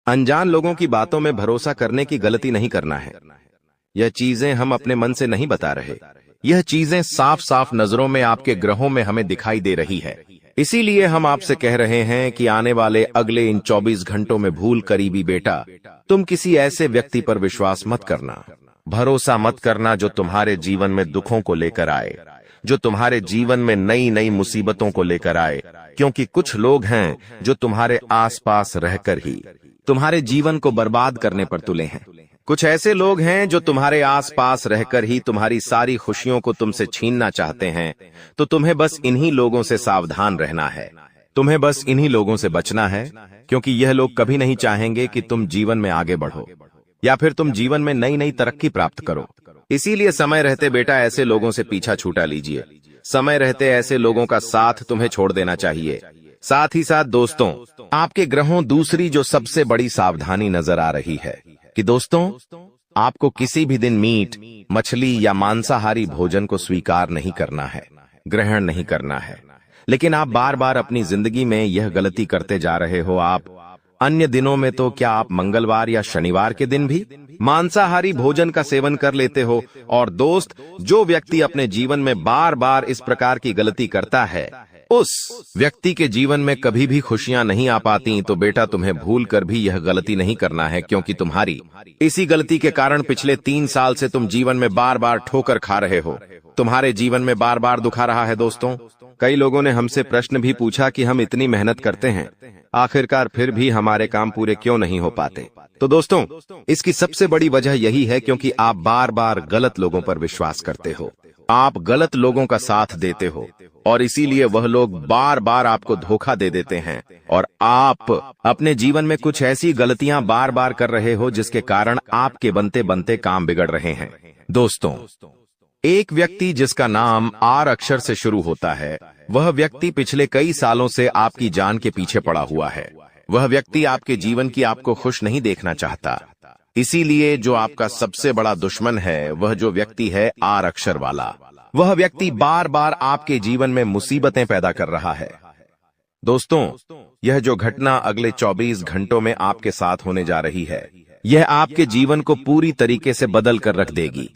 Speaker 1: अनजान लोगों की बातों में भरोसा करने की गलती नहीं करना है। यह चीजें हम अपने मन से नहीं बता रहे। यह चीजें साफ साफ नजरों में आपके ग्रहों में हमें दिखाई दे रही है। इसीलिए हम आपसे कह रहे हैं कि आने वाले अगले इन 24 घंटों में भूल करीबी बेटा, तुम किसी ऐसे व्यक्ति पर विश्वास मत करना, भरोसा मत करना जो तुम्हारे जीवन में दुखों को लेकर आए, जो तुम्हारे जीवन में नई नई मुसीबतों को लेकर आए। क्योंकि कुछ लोग हैं जो तुम्हारे आसपास रहकर ही तुम्हारे जीवन को बर्बाद करने पर तुले हैं। कुछ ऐसे लोग हैं जो तुम्हारे आसपास रहकर ही तुम्हारी सारी खुशियों को तुमसे छीनना चाहते हैं। तो तुम्हें बस इन्हीं लोगों से सावधान रहना है। तुम्हें बस इन्हीं लोगों से बचना है, क्योंकि यह लोग कभी नहीं चाहेंगे कि तुम जीवन में आगे बढ़ो या फिर तुम जीवन में नई नई तरक्की प्राप्त करो। इसीलिए समय रहते बेटा ऐसे लोगों से पीछा छूटा लीजिए। समय रहते ऐसे लोगों का साथ तुम्हें छोड़ देना चाहिए। साथ ही साथ दोस्तों, आपके ग्रहों दूसरी जो सबसे बड़ी सावधानी नजर आ रही है कि दोस्तों, आपको किसी भी दिन मीट, मछली या मांसाहारी भोजन को स्वीकार नहीं करना है, ग्रहण नहीं करना है। लेकिन आप बार बार अपनी जिंदगी में यह गलती करते जा रहे हो। आप अन्य दिनों में तो क्या आप मंगलवार या शनिवार के दिन भी मांसाहारी भोजन का सेवन कर लेते हो। और दोस्त, जो व्यक्ति अपने जीवन में बार बार इस प्रकार की गलती करता है, उस व्यक्ति के जीवन में कभी भी खुशियां नहीं आ पाती। तो बेटा, तुम्हें भूल कर भी यह गलती नहीं करना है, क्योंकि तुम्हारी इसी गलती के कारण पिछले 3 साल से तुम जीवन में बार बार ठोकर खा रहे हो। तुम्हारे जीवन में बार बार दुखा रहा है। दोस्तों, कई लोगों ने हमसे प्रश्न भी पूछा कि हम इतनी मेहनत करते हैं, आखिरकार फिर भी हमारे काम पूरे क्यों नहीं हो पाते। तो दोस्तों, इसकी सबसे बड़ी वजह यही है क्योंकि आप बार बार गलत लोगों पर विश्वास करते हो, आप गलत लोगों का साथ देते हो, और इसीलिए वह लोग बार बार आपको धोखा दे देते हैं। और आप अपने जीवन में कुछ ऐसी गलतियां बार बार कर रहे हो जिसके कारण आपके बनते बनते काम बिगड़ रहे हैं। दोस्तों, एक व्यक्ति जिसका नाम आर अक्षर से शुरू होता है, वह व्यक्ति पिछले कई सालों से आपकी जान के पीछे पड़ा हुआ है। वह व्यक्ति आपके जीवन की आपको खुश नहीं देखना चाहता। इसीलिए जो आपका सबसे बड़ा दुश्मन है, वह जो व्यक्ति है आर अक्षर वाला, वह व्यक्ति बार बार आपके जीवन में मुसीबतें पैदा कर रहा है। दोस्तों, यह जो घटना अगले 24 घंटों में आपके साथ होने जा रही है, यह आपके जीवन को पूरी तरीके से बदल कर रख देगी।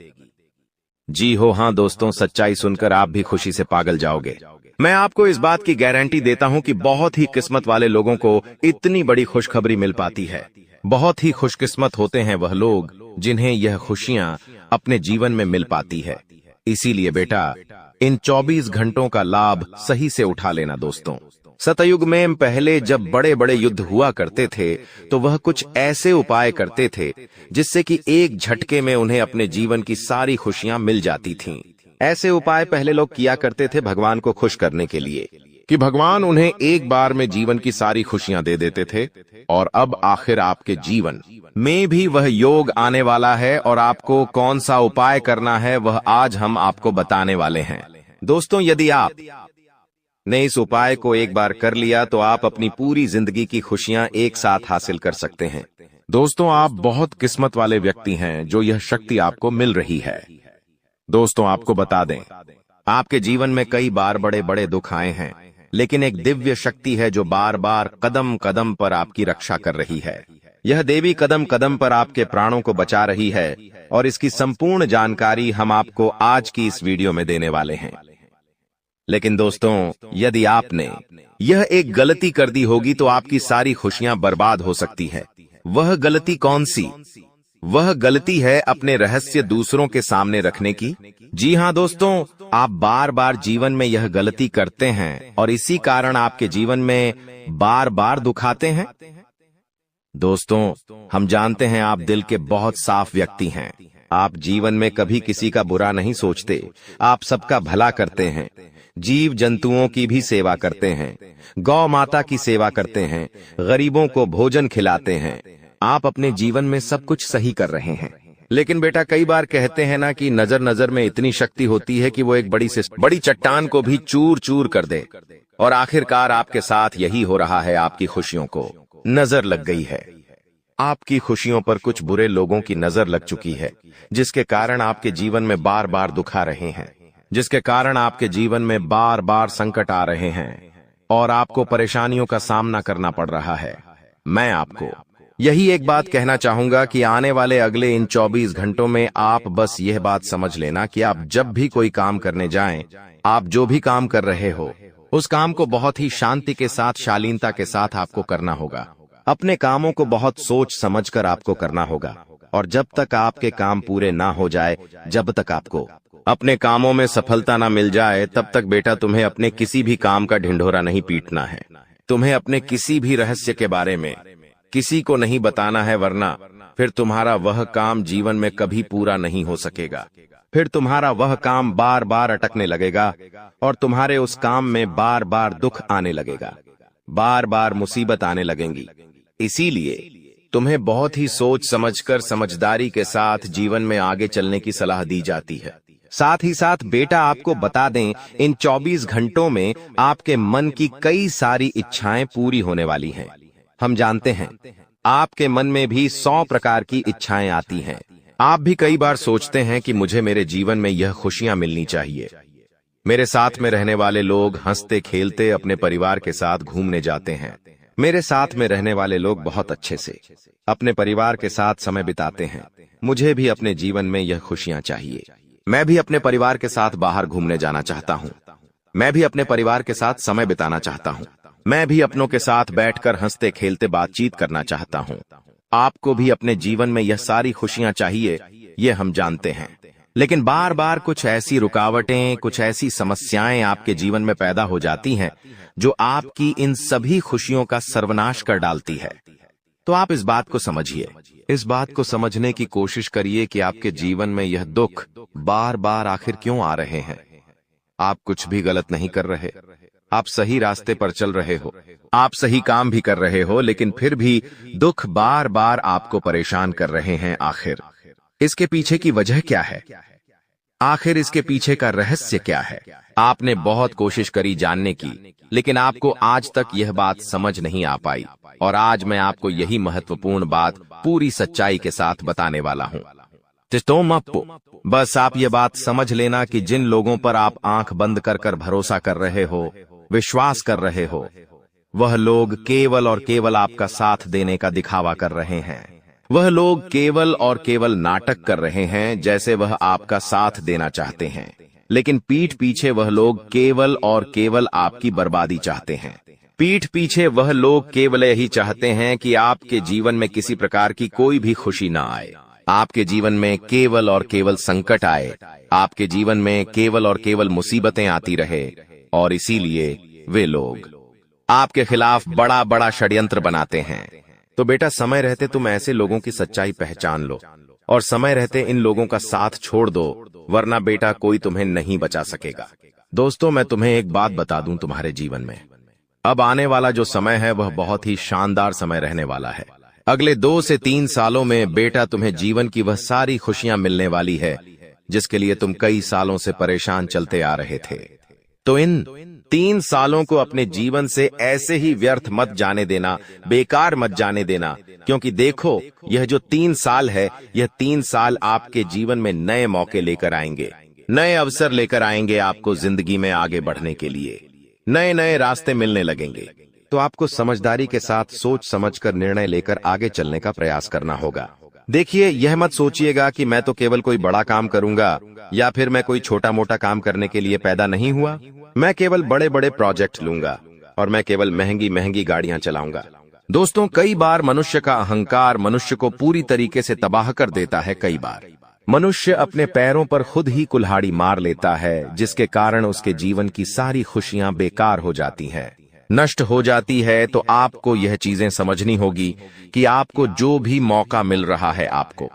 Speaker 1: जी हो हाँ दोस्तों, सच्चाई सुनकर आप भी खुशी से पागल जाओगे। मैं आपको इस बात की गारंटी देता हूं कि बहुत ही किस्मत वाले लोगों को इतनी बड़ी खुशखबरी मिल पाती है। बहुत ही खुशकिस्मत होते हैं वह लोग जिन्हें यह खुशियां अपने जीवन में मिल पाती है। इसीलिए बेटा, इन 24 घंटों का लाभ सही से उठा लेना। दोस्तों, सतयुग में पहले जब बड़े बड़े युद्ध हुआ करते थे, तो वह कुछ ऐसे उपाय करते थे जिससे कि एक झटके में उन्हें अपने जीवन की सारी खुशियां मिल जाती थीं। ऐसे उपाय पहले लोग किया करते थे भगवान को खुश करने के लिए, कि भगवान उन्हें एक बार में जीवन की सारी खुशियां दे देते थे, और अब आखिर आपके जीवन में भी वह योग आने वाला है, और आपको कौन सा उपाय करना है वह आज हम आपको बताने वाले हैं। दोस्तों, यदि आप ने इस उपाय को एक बार कर लिया तो आप अपनी पूरी जिंदगी की खुशियां एक साथ हासिल कर सकते हैं। दोस्तों, आप बहुत किस्मत वाले व्यक्ति हैं जो यह शक्ति आपको मिल रही है। दोस्तों, आपको बता दें, आपके जीवन में कई बार बड़े बड़े दुख आए हैं, लेकिन एक दिव्य शक्ति है जो बार बार कदम कदम पर आपकी रक्षा कर रही है। यह देवी कदम कदम पर आपके प्राणों को बचा रही है, और इसकी संपूर्ण जानकारी हम आपको आज की इस वीडियो में देने वाले हैं। लेकिन दोस्तों, यदि आपने यह एक गलती कर दी होगी तो आपकी सारी खुशियां बर्बाद हो सकती है। वह गलती कौन सी? वह गलती है अपने रहस्य दूसरों के सामने रखने की। जी हां दोस्तों, आप बार बार जीवन में यह गलती करते हैं, और इसी कारण आपके जीवन में बार बार दुख आते हैं। दोस्तों, हम जानते हैं आप दिल के बहुत साफ व्यक्ति हैं। आप जीवन में कभी किसी का बुरा नहीं सोचते, आप सबका भला करते हैं, जीव जंतुओं की भी सेवा करते हैं, गौ माता की सेवा करते हैं, गरीबों को भोजन खिलाते हैं। आप अपने जीवन में सब कुछ सही कर रहे हैं। लेकिन बेटा, कई बार कहते हैं ना कि नजर नजर में इतनी शक्ति होती है कि वो एक बड़ी चट्टान को भी चूर चूर कर दे। और आखिरकार आपके साथ यही हो रहा है। आपकी खुशियों को नजर लग गई है। आपकी खुशियों पर कुछ बुरे लोगों की नजर लग चुकी है, जिसके कारण आपके जीवन में बार बार दुख आ रहे हैं, जिसके कारण आपके जीवन में बार बार संकट आ रहे हैं, और आपको परेशानियों का सामना करना पड़ रहा है। मैं आपको यही एक बात कहना चाहूंगा कि आने वाले अगले इन 24 घंटों में आप बस यह बात समझ लेना कि आप जब भी कोई काम करने जाएं, आप जो भी काम कर रहे हो, उस काम को बहुत ही शांति के साथ, शालीनता के साथ आपको करना होगा। अपने कामों को बहुत सोच समझकर आपको करना होगा, और जब तक आपके काम पूरे ना हो जाए, जब तक आपको अपने कामों में सफलता ना मिल जाए, तब तक बेटा तुम्हें अपने किसी भी काम का ढिंढोरा नहीं पीटना है। तुम्हें अपने किसी भी रहस्य के बारे में किसी को नहीं बताना है, वरना फिर तुम्हारा वह काम जीवन में कभी पूरा नहीं हो सकेगा। फिर तुम्हारा वह काम बार बार अटकने लगेगा, और तुम्हारे उस काम में बार बार दुख आने लगेगा, बार बार मुसीबत आने लगेंगी। इसीलिए तुम्हें बहुत ही सोच समझकर, समझदारी के साथ जीवन में आगे चलने की सलाह दी जाती है। साथ ही साथ बेटा, आपको बता दें, इन 24 घंटों में आपके मन की कई सारी इच्छाएं पूरी होने वाली हैं। हम जानते हैं आपके मन में भी 100 प्रकार की इच्छाएं आती हैं। आप भी कई बार सोचते हैं कि मुझे मेरे जीवन में यह खुशियां मिलनी चाहिए। मेरे साथ में रहने वाले लोग हंसते खेलते अपने परिवार के साथ घूमने जाते हैं। मेरे साथ में रहने वाले लोग बहुत अच्छे से अपने परिवार के साथ समय बिताते हैं। मुझे भी अपने जीवन में यह खुशियां चाहिए। मैं भी अपने परिवार के साथ बाहर घूमने जाना चाहता हूं। मैं भी अपने परिवार के साथ समय बिताना चाहता हूं। मैं भी अपनों के साथ बैठकर हंसते खेलते बातचीत करना चाहता हूं। आपको भी अपने जीवन में यह सारी खुशियां चाहिए, ये हम जानते हैं। लेकिन बार बार कुछ ऐसी रुकावटें, कुछ ऐसी समस्याएं आपके जीवन में पैदा हो जाती हैं, जो आपकी इन सभी खुशियों का सर्वनाश कर डालती है। तो आप इस बात को समझिए, इस बात को समझने की कोशिश करिए कि आपके जीवन में यह दुख बार बार आखिर क्यों आ रहे हैं। आप कुछ भी गलत नहीं कर रहे, आप सही रास्ते पर चल रहे हो, आप सही काम भी कर रहे हो, लेकिन फिर भी दुख बार बार आपको परेशान कर रहे हैं। आखिर इसके पीछे की वजह क्या है? आखिर इसके पीछे का रहस्य क्या है? आपने बहुत कोशिश करी जानने की, लेकिन आपको आज तक यह बात समझ नहीं आ पाई, और आज मैं आपको यही महत्वपूर्ण बात पूरी सच्चाई के साथ बताने वाला हूं। बस आप ये बात समझ लेना कि जिन लोगों पर आप आंख बंद कर कर भरोसा कर रहे हो, विश्वास कर रहे हो, वह लोग केवल और केवल आपका साथ देने का दिखावा कर रहे हैं। वह लोग केवल और केवल नाटक कर रहे हैं, जैसे वह आपका साथ देना चाहते हैं, लेकिन पीठ पीछे वह लोग केवल और केवल आपकी बर्बादी चाहते हैं। पीठ पीछे वह लोग केवल यही चाहते हैं कि आपके जीवन में किसी प्रकार की कोई भी खुशी ना आए, आपके जीवन में केवल और केवल संकट आए, आपके जीवन में केवल और केवल मुसीबतें आती रहे, और इसीलिए वे लोग आपके खिलाफ बड़ा बड़ा षड्यंत्र बनाते हैं। तो बेटा, समय रहते तुम ऐसे लोगों की सच्चाई पहचान लो, और समय रहते इन लोगों का साथ छोड़ दो, वरना बेटा कोई तुम्हें नहीं बचा सकेगा। दोस्तों, मैं तुम्हें एक बात बता दूं, तुम्हारे जीवन में अब आने वाला जो समय है वह बहुत ही शानदार समय रहने वाला है। अगले 2 से 3 सालों में बेटा तुम्हें जीवन की वह सारी खुशियां मिलने वाली है जिसके लिए तुम कई सालों से परेशान चलते आ रहे थे। तो इन 3 सालों को अपने जीवन से ऐसे ही व्यर्थ मत जाने देना, बेकार मत जाने देना, क्योंकि देखो, यह जो 3 साल है, यह 3 साल आपके जीवन में नए मौके लेकर आएंगे, नए अवसर लेकर आएंगे आपको जिंदगी में आगे बढ़ने के लिए। नए नए रास्ते मिलने लगेंगे। तो आपको समझदारी के साथ सोच समझकर निर्णय लेकर आगे चलने का प्रयास करना होगा। देखिए, यह मत सोचिएगा कि मैं तो केवल कोई बड़ा काम करूंगा या फिर मैं कोई छोटा मोटा काम करने के लिए पैदा नहीं हुआ। मैं केवल बड़े बड़े प्रोजेक्ट लूंगा और मैं केवल महंगी महंगी गाड़ियां चलाऊंगा। दोस्तों, कई बार मनुष्य का अहंकार मनुष्य को पूरी तरीके से तबाह कर देता है। कई बार मनुष्य अपने पैरों पर खुद ही कुल्हाड़ी मार लेता है, जिसके कारण उसके जीवन की सारी खुशियां बेकार हो जाती हैं, नष्ट हो जाती है। तो आपको यह चीजें समझनी होगी कि आपको जो भी मौका मिल रहा है, आपको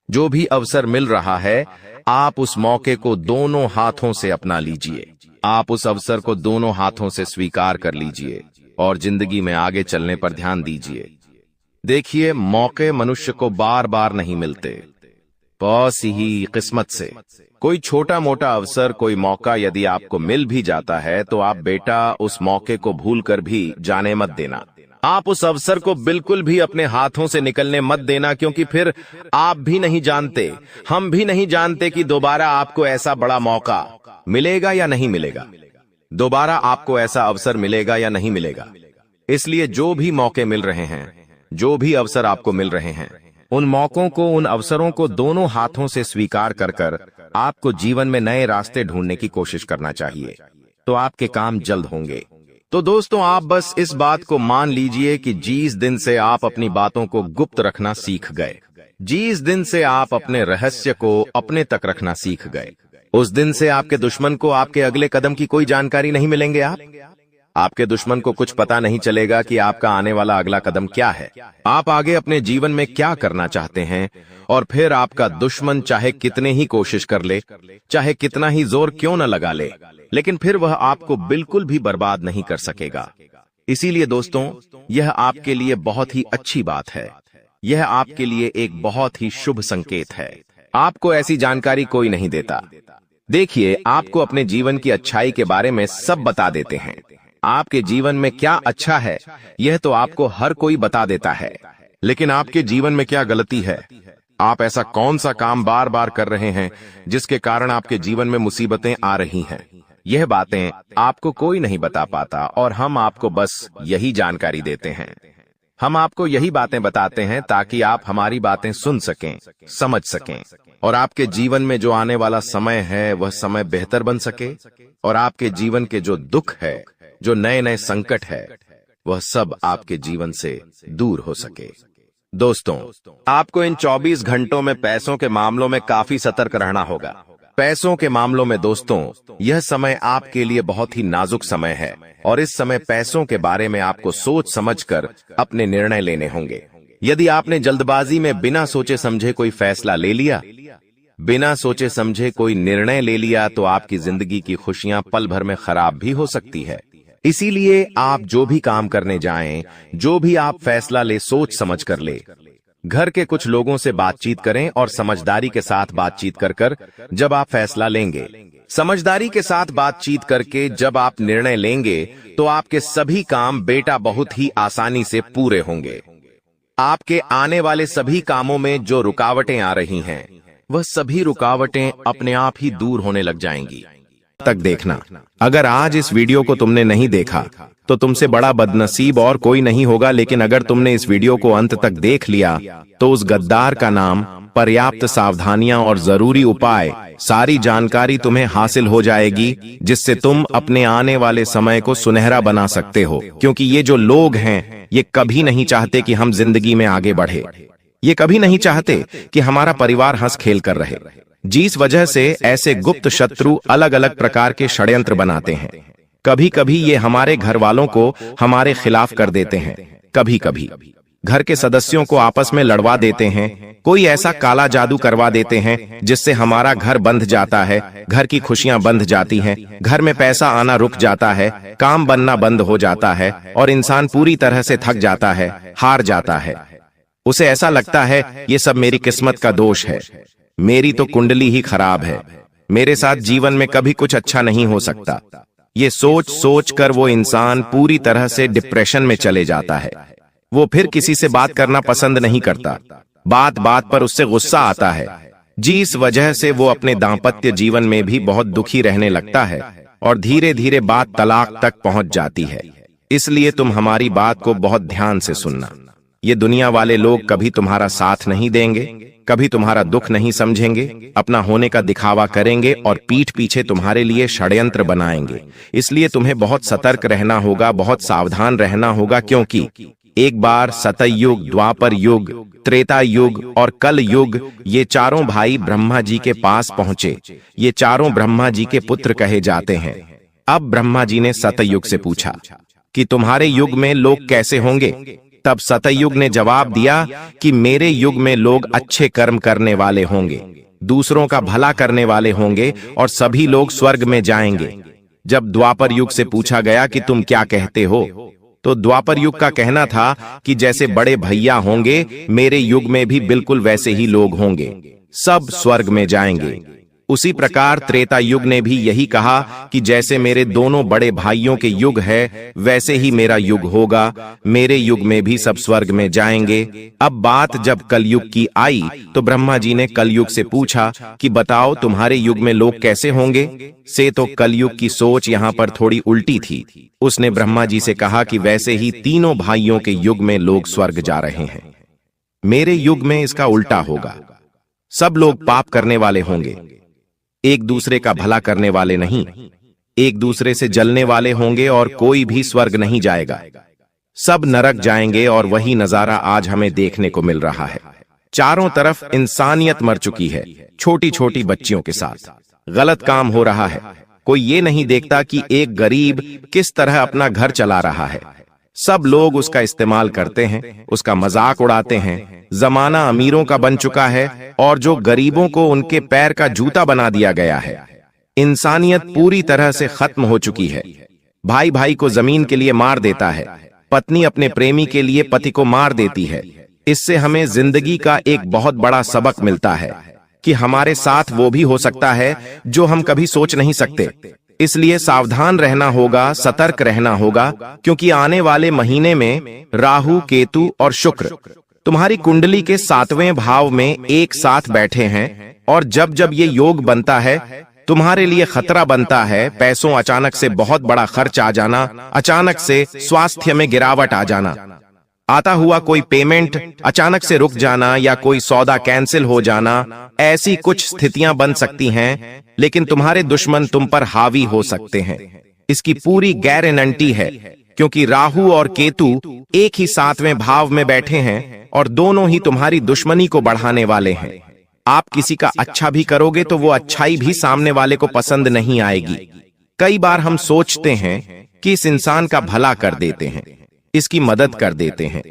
Speaker 1: जो भी अवसर मिल रहा है, आप उस मौके को दोनों हाथों से अपना लीजिए। आप उस अवसर को दोनों हाथों से स्वीकार कर लीजिए और जिंदगी में आगे चलने पर ध्यान दीजिए। देखिए, मौके मनुष्य को बार बार नहीं मिलते, बस ही किस्मत से। कोई छोटा मोटा अवसर, कोई मौका यदि आपको मिल भी जाता है तो आप बेटा उस मौके को भूलकर भी जाने मत देना। आप उस अवसर को बिल्कुल भी अपने हाथों से निकलने मत देना, क्योंकि फिर आप भी नहीं जानते, हम भी नहीं जानते कि दोबारा आपको ऐसा बड़ा मौका मिलेगा या नहीं मिलेगा, दोबारा आपको ऐसा अवसर मिलेगा या नहीं मिलेगा। इसलिए जो भी मौके मिल रहे हैं, जो भी अवसर आपको मिल रहे हैं, उन मौकों को, उन अवसरों को दोनों हाथों से स्वीकार कर कर आपको जीवन में नए रास्ते ढूंढने की कोशिश करना चाहिए। तो आपके काम जल्द होंगे। तो दोस्तों, आप बस इस बात को मान लीजिए कि जिस दिन से आप अपनी बातों को गुप्त रखना सीख गए, जिस दिन से आप अपने रहस्य को अपने तक रखना सीख गए, उस दिन से आपके दुश्मन को आपके अगले कदम की कोई जानकारी नहीं मिलेंगे। आपके दुश्मन को कुछ पता नहीं चलेगा कि आपका आने वाला अगला कदम क्या है, आप आगे अपने जीवन में क्या करना चाहते हैं। और फिर आपका दुश्मन चाहे कितने ही कोशिश कर ले, चाहे कितना ही जोर क्यों न लगा ले, लेकिन फिर वह आपको बिल्कुल भी बर्बाद नहीं कर सकेगा। इसीलिए दोस्तों, यह आपके लिए बहुत ही अच्छी बात है, यह आपके लिए एक बहुत ही शुभ संकेत है। आपको ऐसी जानकारी कोई नहीं देता। देखिए, आपको अपने जीवन की अच्छाई के बारे में सब बता देते हैं। आपके जीवन में क्या अच्छा है, यह तो आपको हर कोई बता देता है, लेकिन आपके जीवन में क्या गलती है, आप ऐसा कौन सा काम बार बार कर रहे हैं जिसके कारण आपके जीवन में मुसीबतें आ रही हैं, यह बातें आपको कोई नहीं बता पाता और हम आपको बस यही जानकारी देते हैं। हम आपको यही बातें बताते हैं ताकि आप हमारी बातें सुन सकें, समझ सकें और आपके जीवन में जो आने वाला समय है वह समय बेहतर बन सके और आपके जीवन के जो दुख है, जो नए नए संकट है, वह सब आपके जीवन से दूर हो सके। दोस्तों, आपको इन 24 घंटों में पैसों के मामलों में काफी सतर्क रहना होगा। पैसों के मामलों में दोस्तों, यह समय आपके लिए बहुत ही नाजुक समय है और इस समय पैसों के बारे में आपको सोच समझकर अपने निर्णय लेने होंगे। यदि आपने जल्दबाजी में बिना सोचे समझे कोई फैसला ले लिया, बिना सोचे समझे कोई निर्णय ले लिया, तो आपकी जिंदगी की खुशियां पल भर में खराब भी हो सकती है। इसीलिए आप जो भी काम करने जाएं, जो भी आप फैसला ले, सोच समझ कर ले। घर के कुछ लोगों से बातचीत करें और समझदारी के साथ बातचीत कर जब आप फैसला लेंगे, समझदारी के साथ बातचीत करके जब आप निर्णय लेंगे, तो आपके सभी काम बेटा बहुत ही आसानी से पूरे होंगे। आपके आने वाले सभी कामों में जो रुकावटें आ रही हैं, वह सभी रुकावटें अपने आप ही दूर होने लग जाएंगी। तक देखना, अगर आज इस वीडियो को तुमने नहीं देखा तो तुमसे बड़ा बदनसीब और कोई नहीं होगा, लेकिन अगर तुमने इस वीडियो को अंत तक देख लिया तो उस गद्दार का नाम, पर्याप्त सावधानियां और जरूरी उपाय, सारी जानकारी तुम्हें हासिल हो जाएगी, जिससे तुम अपने आने वाले समय को सुनहरा बना सकते हो। क्योंकि ये जो लोग हैं, ये कभी नहीं चाहते कि हम जिंदगी में आगे बढ़े, ये कभी नहीं चाहते कि हमारा परिवार हंस खेल कर रहे, जिस वजह से ऐसे गुप्त शत्रु अलग अलग प्रकार के षड्यंत्र बनाते हैं। कभी कभी ये हमारे घर वालों को हमारे खिलाफ कर देते हैं, कभी कभी घर के सदस्यों को आपस में लड़वा देते हैं, कोई ऐसा काला जादू करवा देते हैं जिससे हमारा घर बंध जाता है, घर की खुशियां बंध जाती हैं, घर में पैसा आना रुक जाता है, काम बनना बंद हो जाता है और इंसान पूरी तरह से थक जाता है, हार जाता है। उसे ऐसा लगता है ये सब मेरी किस्मत का दोष है, मेरी तो कुंडली ही खराब है, मेरे साथ जीवन में कभी कुछ अच्छा नहीं हो सकता। ये सोच सोच कर वो इंसान पूरी तरह से डिप्रेशन में चले जाता है। वो फिर किसी से बात करना पसंद नहीं करता, बात बात पर उससे गुस्सा आता है, जिस वजह से वो अपने दांपत्य जीवन में भी बहुत दुखी रहने लगता है और धीरे धीरे बात तलाक तक पहुंच जाती है। इसलिए तुम हमारी बात को बहुत ध्यान से सुनना। ये दुनिया वाले लोग कभी तुम्हारा साथ नहीं देंगे, कभी तुम्हारा दुख नहीं समझेंगे, अपना होने का दिखावा करेंगे और पीठ पीछे तुम्हारे लिए षड्यंत्र बनाएंगे। इसलिए तुम्हें बहुत सतर्क रहना होगा, बहुत सावधान रहना होगा, क्योंकि एक बार सतयुग, द्वापर युग, त्रेता युग और कल युग, ये चारों भाई ब्रह्मा जी के पास पहुंचे। ये चारों ब्रह्मा जी के पुत्र कहे जाते हैं। अब ब्रह्मा जी ने सतयुग से पूछा कि तुम्हारे युग में लोग कैसे होंगे? तब सतयुग ने जवाब दिया कि मेरे युग में लोग अच्छे कर्म करने वाले होंगे, दूसरों का भला करने वाले होंगे और सभी लोग स्वर्ग में जाएंगे। जब द्वापर युग से पूछा गया कि तुम क्या कहते हो, तो द्वापर युग का कहना था कि जैसे बड़े भैया होंगे, मेरे युग में भी बिल्कुल वैसे ही लोग होंगे, सब स्वर्ग में जाएंगे। उसी प्रकार त्रेता युग ने भी यही कहा कि जैसे मेरे दोनों बड़े भाइयों के युग है, वैसे ही मेरा युग होगा, मेरे युग में भी सब स्वर्ग में जाएंगे। अब बात जब कलयुग की आई तो ब्रह्मा जी ने कलयुग से पूछा कि बताओ तुम्हारे युग में लोग कैसे होंगे? से तो कलयुग की सोच यहाँ पर थोड़ी उल्टी थी। उसने ब्रह्मा जी से कहा कि वैसे ही तीनों भाइयों के युग में लोग स्वर्ग जा रहे हैं, मेरे युग में इसका उल्टा होगा। सब लोग पाप करने वाले होंगे, एक दूसरे का भला करने वाले नहीं, एक दूसरे से जलने वाले होंगे और कोई भी स्वर्ग नहीं जाएगा, सब नरक जाएंगे। और वही नजारा आज हमें देखने को मिल रहा है। चारों तरफ इंसानियत मर चुकी है, छोटी छोटी बच्चियों के साथ गलत काम हो रहा है। कोई ये नहीं देखता कि एक गरीब किस तरह अपना घर चला रहा है। सब लोग उसका इस्तेमाल करते हैं, उसका मजाक उड़ाते हैं। जमाना अमीरों का बन चुका है और जो गरीबों को उनके पैर का जूता बना दिया गया है। इंसानियत पूरी तरह से खत्म हो चुकी है। भाई भाई को जमीन के लिए मार देता है, पत्नी अपने प्रेमी के लिए पति को मार देती है। इससे हमें जिंदगी का एक बहुत बड़ा सबक मिलता है कि हमारे साथ वो भी हो सकता है जो हम कभी सोच नहीं सकते। इसलिए सावधान रहना होगा, सतर्क रहना होगा, क्योंकि आने वाले महीने में राहु, केतु और शुक्र तुम्हारी कुंडली के 7वें भाव में एक साथ बैठे हैं। और जब जब ये योग बनता है, तुम्हारे लिए खतरा बनता है। पैसों अचानक से बहुत बड़ा खर्च आ जाना, अचानक से स्वास्थ्य में गिरावट आ जाना, आता हुआ कोई पेमेंट अचानक से रुक जाना या कोई सौदा कैंसिल हो जाना, ऐसी कुछ स्थितियां बन सकती हैं। लेकिन तुम्हारे दुश्मन तुम पर हावी हो सकते हैं, इसकी पूरी गारंटी है, क्योंकि राहु और केतु एक ही 7वें भाव में बैठे हैं और दोनों ही तुम्हारी दुश्मनी को बढ़ाने वाले हैं। आप किसी का अच्छा भी करोगे तो वो अच्छाई भी सामने वाले को पसंद नहीं आएगी। कई बार हम सोचते हैं कि इस इंसान का भला कर देते हैं, इसकी मदद कर देते हैं,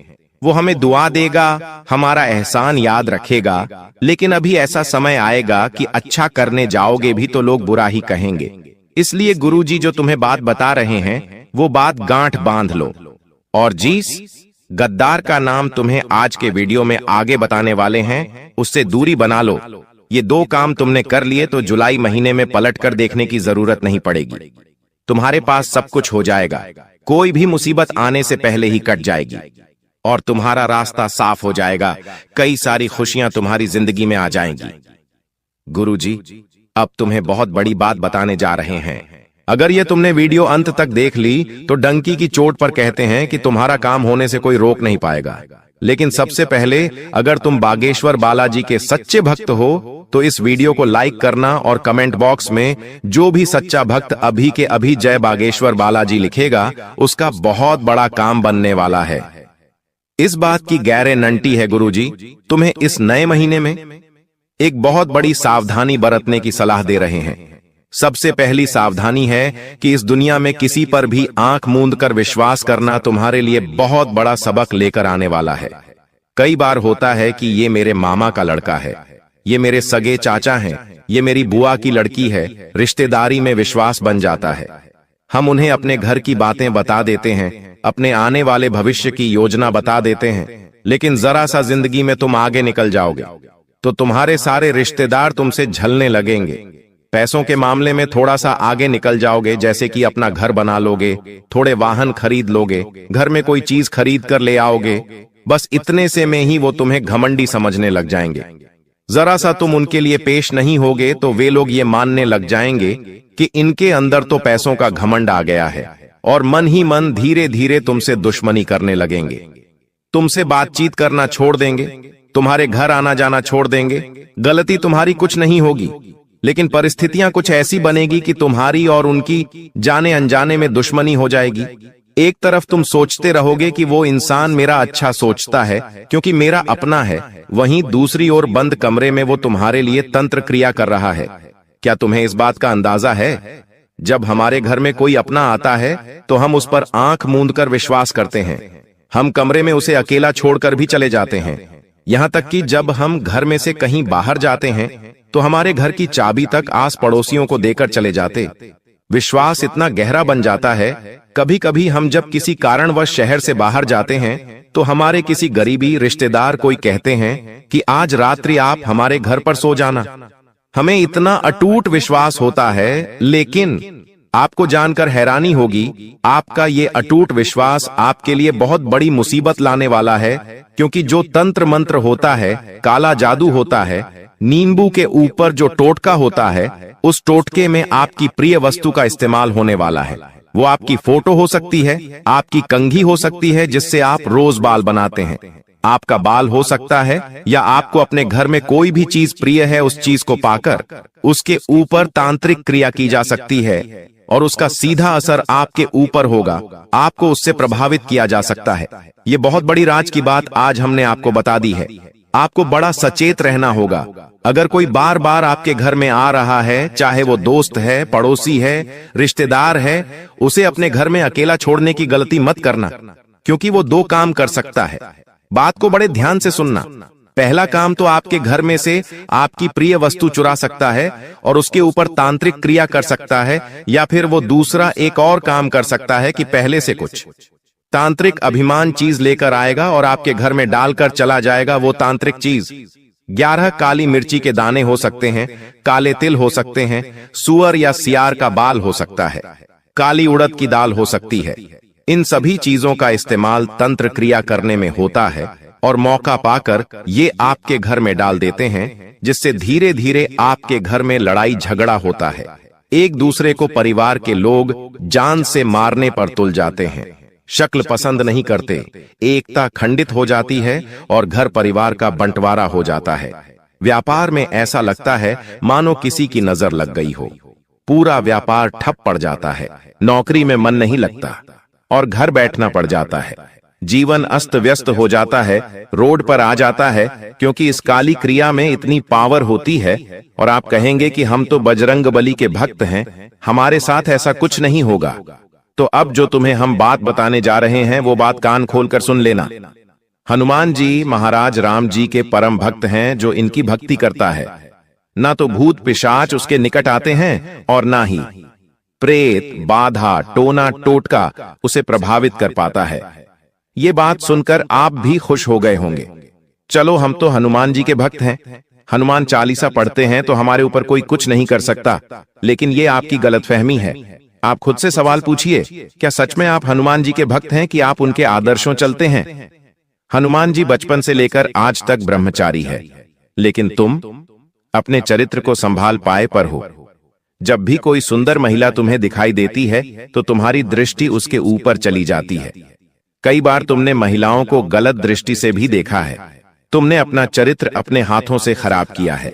Speaker 1: वो हमें दुआ देगा, हमारा एहसान याद रखेगा। लेकिन अभी ऐसा समय आएगा कि अच्छा करने जाओगे भी तो लोग बुरा ही कहेंगे। इसलिए गुरुजी जो तुम्हें बात बता रहे हैं, वो बात गांठ बांध लो। और जिस गद्दार का नाम तुम्हें आज के वीडियो में आगे बताने वाले हैं, उससे दूरी बना लो। ये 2 काम तुमने कर लिए तो जुलाई महीने में पलट कर देखने की जरूरत नहीं पड़ेगी। तुम्हारे पास सब कुछ हो जाएगा, कोई भी मुसीबत आने से पहले ही कट जाएगी और तुम्हारा रास्ता साफ हो जाएगा। कई सारी खुशियां तुम्हारी जिंदगी में आ जाएंगी। गुरुजी अब तुम्हें बहुत बड़ी बात बताने जा रहे हैं। अगर ये तुमने वीडियो अंत तक देख ली तो डंकी की चोट पर कहते हैं कि तुम्हारा काम होने से कोई रोक नहीं पाएगा। लेकिन सबसे पहले अगर तुम बागेश्वर बालाजी के सच्चे भक्त हो तो इस वीडियो को लाइक करना और कमेंट बॉक्स में जो भी सच्चा भक्त अभी के अभी जय बागेश्वर बालाजी लिखेगा, उसका बहुत बड़ा काम बनने वाला है। इस बात की गारंटी है गुरुजी, तुम्हें इस नए महीने में एक बहुत बड़ी सावधानी बरतने की सलाह दे रहे हैं। सबसे पहली सावधानी है कि इस दुनिया में किसी पर भी आंख मूंद कर विश्वास करना तुम्हारे लिए बहुत बड़ा सबक लेकर आने वाला है। कई बार होता है कि ये मेरे मामा का लड़का है, ये मेरे सगे चाचा हैं, ये मेरी बुआ की लड़की है, रिश्तेदारी में विश्वास बन जाता है। हम उन्हें अपने घर की बातें बता देते हैं, अपने आने वाले भविष्य की योजना बता देते हैं, लेकिन जरा सा जिंदगी में तुम आगे निकल जाओगे तो तुम्हारे सारे रिश्तेदार तुमसे झलने लगेंगे। पैसों के मामले में थोड़ा सा आगे निकल जाओगे, जैसे कि अपना घर बना लोगे, थोड़े वाहन खरीद लोगे, घर में कोई चीज खरीद कर ले आओगे, बस इतने से में ही वो तुम्हें घमंडी समझने लग जाएंगे। जरा सा तुम उनके लिए पेश नहीं होगे तो वे लोग ये मानने लग जाएंगे कि इनके अंदर तो पैसों का घमंड आ गया है, और मन ही मन धीरे धीरे तुमसे दुश्मनी करने लगेंगे, तुमसे बातचीत करना छोड़ देंगे, तुम्हारे घर आना जाना छोड़ देंगे। गलती तुम्हारी कुछ नहीं होगी, लेकिन परिस्थितियां कुछ ऐसी बनेगी कि तुम्हारी और उनकी जाने अनजाने में दुश्मनी हो जाएगी। एक तरफ तुम सोचते रहोगे कि वो इंसान मेरा अच्छा सोचता है क्योंकि मेरा अपना है, वहीं दूसरी ओर बंद कमरे में वो तुम्हारे लिए तंत्र क्रिया कर रहा है। क्या तुम्हें इस बात का अंदाजा है? जब हमारे घर में कोई अपना आता है तो हम उस पर आंख मूंद कर विश्वास करते हैं, हम कमरे में उसे अकेला छोड़कर भी चले जाते हैं। यहां तक कि जब हम घर में से कहीं बाहर जाते हैं तो हमारे घर की चाबी तक आस पड़ोसियों को देकर चले जाते। विश्वास इतना गहरा बन जाता है, कभी कभी हम जब किसी कारणवश शहर से बाहर जाते हैं तो हमारे किसी गरीबी रिश्तेदार कोई कहते हैं कि आज रात्रि आप हमारे घर पर सो जाना। हमें इतना अटूट विश्वास होता है, लेकिन आपको जानकर हैरानी होगी, आपका ये अटूट विश्वास आपके लिए बहुत बड़ी मुसीबत लाने वाला है, क्योंकि जो तंत्र मंत्र होता है, काला जादू होता है, नींबू के ऊपर जो टोटका होता है, उस टोटके में आपकी प्रिय वस्तु का इस्तेमाल होने वाला है। वो आपकी फोटो हो सकती है, आपकी कंघी हो सकती है जिससे आप रोज बाल बनाते हैं, आपका बाल हो सकता है, या आपको अपने घर में कोई भी चीज प्रिय है उस चीज को पाकर उसके ऊपर तांत्रिक क्रिया की जा सकती है और उसका सीधा असर आपके ऊपर होगा, आपको उससे प्रभावित किया जा सकता है। ये बहुत बड़ी राज की बात आज हमने आपको बता दी है। आपको बड़ा सचेत रहना होगा। अगर कोई बार बार आपके घर में आ रहा है, चाहे वो दोस्त है, पड़ोसी है, रिश्तेदार है, उसे अपने घर में अकेला छोड़ने की गलती मत करना, क्योंकि वो दो काम कर सकता है। बात को बड़े ध्यान से सुनना। पहला काम तो आपके घर में से आपकी प्रिय वस्तु चुरा सकता है और उसके ऊपर तांत्रिक क्रिया कर सकता है, या फिर वो दूसरा एक और काम कर सकता है कि पहले से कुछ तांत्रिक अभिमान चीज लेकर आएगा और आपके घर में डालकर चला जाएगा। वो तांत्रिक चीज 11 काली मिर्ची के दाने हो सकते हैं, काले तिल हो सकते हैं, सुअर या सियार का बाल हो सकता है, काली उड़द की दाल हो सकती है। इन सभी चीजों का इस्तेमाल तंत्र क्रिया करने में होता है और मौका पाकर ये आपके घर में डाल देते हैं, जिससे धीरे धीरे आपके घर में लड़ाई झगड़ा होता है। एक दूसरे को परिवार के लोग जान से मारने पर तुल जाते हैं, शक्ल पसंद नहीं करते, एकता खंडित हो जाती है और घर परिवार का बंटवारा हो जाता है। व्यापार में ऐसा लगता है मानो किसी की नजर लग गई हो, पूरा व्यापार ठप पड़ जाता है, नौकरी में मन नहीं लगता और घर बैठना पड़ जाता है। जीवन अस्त व्यस्त हो जाता है, रोड पर आ जाता है, क्योंकि इस काली क्रिया में इतनी पावर होती है। और आप कहेंगे कि हम तो बजरंग बली के भक्त हैं, हमारे साथ ऐसा कुछ नहीं होगा। तो अब जो तुम्हें हम बात बताने जा रहे हैं वो बात कान खोलकर सुन लेना। हनुमान जी महाराज राम जी के परम भक्त हैं, जो इनकी भक्ति करता है। ना तो भूत पिशाच उसके निकट आते हैं और ना ही प्रेत, बाधा, टोना, टोटका उसे प्रभावित कर पाता है। ये बात सुनकर आप भी खुश हो गए होंगे। चलो, हम तो हनुमान जी के भक्त हैं, हनुमान चालीसा पढ़ते हैं तो हमारे ऊपर कोई कुछ नहीं कर सकता। लेकिन ये आपकी गलतफहमी है। आप खुद से सवाल पूछिए, क्या सच में आप हनुमान जी के भक्त हैं कि आप उनके आदर्शों चलते हैं? हनुमान जी बचपन से लेकर आज तक ब्रह्मचारी है, लेकिन तुम अपने चरित्र को संभाल पाए पर हो। जब भी कोई सुंदर महिला तुम्हें दिखाई देती है तो तुम्हारी दृष्टि उसके ऊपर चली जाती है। कई बार तुमने महिलाओं को गलत दृष्टि से भी देखा है। तुमने अपना चरित्र अपने हाथों से खराब किया है।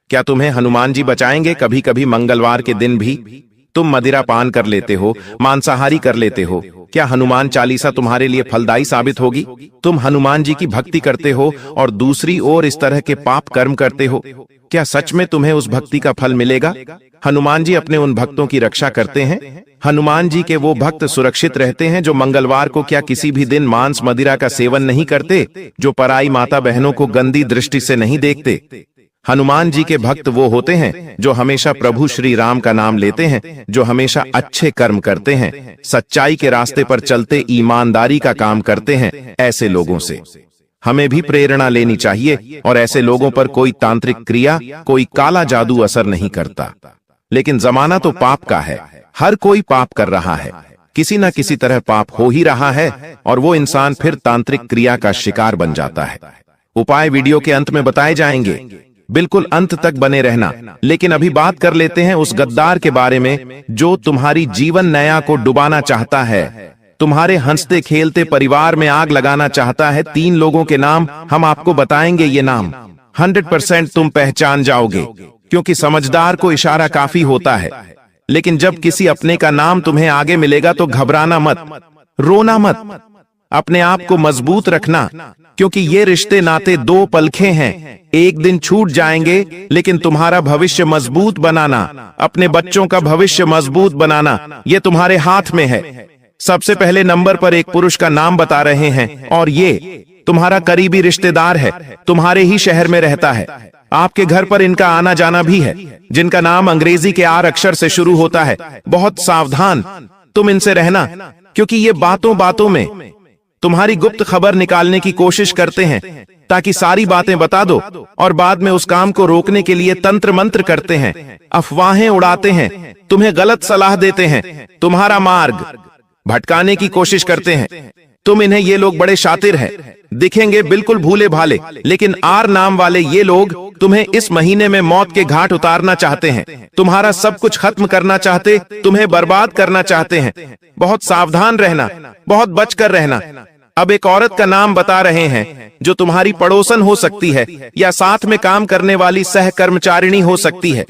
Speaker 1: क्या तुम्हें हनुमान जी बचाएंगे? कभी कभी मंगलवार के दिन भी तुम मदिरा पान कर लेते हो, मांसाहारी कर लेते हो, क्या हनुमान चालीसा तुम्हारे लिए फलदायी साबित होगी? तुम हनुमान जी की भक्ति करते हो और दूसरी ओर इस तरह के पाप कर्म करते हो, क्या सच में तुम्हें उस भक्ति का फल मिलेगा? हनुमान जी अपने उन भक्तों की रक्षा करते हैं। हनुमान जी के वो भक्त सुरक्षित रहते हैं जो मंगलवार को क्या किसी भी दिन मांस मदिरा का सेवन नहीं करते, जो पराई माता बहनों को गंदी दृष्टि से नहीं देखते। हनुमान जी के भक्त वो होते हैं जो हमेशा प्रभु श्री राम का नाम लेते हैं, जो हमेशा अच्छे कर्म करते हैं, सच्चाई के रास्ते पर चलते ईमानदारी का काम करते हैं। ऐसे लोगों से हमें भी प्रेरणा लेनी चाहिए और ऐसे लोगों पर कोई तांत्रिक क्रिया, कोई काला जादू असर नहीं करता। लेकिन जमाना तो पाप का है, हर कोई पाप कर रहा है, किसी न किसी तरह पाप हो ही रहा है और वो इंसान फिर तांत्रिक क्रिया का शिकार बन जाता है। उपाय वीडियो के अंत में बताए जाएंगे, बिल्कुल अंत तक बने रहना। लेकिन अभी बात कर लेते हैं उस गद्दार के बारे में जो तुम्हारी जीवन नया को डुबाना चाहता है, तुम्हारे हंसते खेलते परिवार में आग लगाना चाहता है। 3 लोगों के नाम हम आपको बताएंगे, ये नाम 100% तुम पहचान जाओगे, क्योंकि समझदार को इशारा काफी होता है। लेकिन जब किसी अपने का नाम तुम्हें आगे मिलेगा तो घबराना मत, रोना मत, अपने आप को मजबूत रखना, क्योंकि ये रिश्ते नाते 2 पलखे हैं, एक दिन छूट जाएंगे। लेकिन तुम्हारा भविष्य मजबूत बनाना, अपने बच्चों का भविष्य मजबूत बनाना, ये तुम्हारे हाथ में है। सबसे पहले नंबर पर एक पुरुष का नाम बता रहे हैं और ये तुम्हारा करीबी रिश्तेदार है, तुम्हारे ही शहर में रहता है, आपके घर पर इनका आना जाना भी है, जिनका नाम अंग्रेजी के R अक्षर से शुरू होता है। बहुत सावधान तुम इनसे रहना, क्योंकि ये बातों बातों में तुम्हारी गुप्त खबर निकालने की कोशिश करते हैं ताकि सारी बातें बता दो और बाद में उस काम को रोकने के लिए तंत्र मंत्र करते हैं, अफवाहें उड़ाते हैं, तुम्हें गलत सलाह देते हैं, तुम्हारा मार्ग भटकाने की कोशिश करते हैं। तुम इन्हें, ये लोग बड़े शातिर हैं, दिखेंगे बिल्कुल भूले भाले, लेकिन R नाम वाले ये लोग तुम्हें इस महीने में मौत के घाट उतारना चाहते हैं, तुम्हारा सब कुछ खत्म करना चाहते, तुम्हें बर्बाद करना चाहते हैं। बहुत सावधान रहना, बहुत बचकर रहना। अब एक औरत का नाम बता रहे हैं जो तुम्हारी पड़ोसन हो सकती है या साथ में काम करने वाली सहकर्मचारिणी हो सकती है।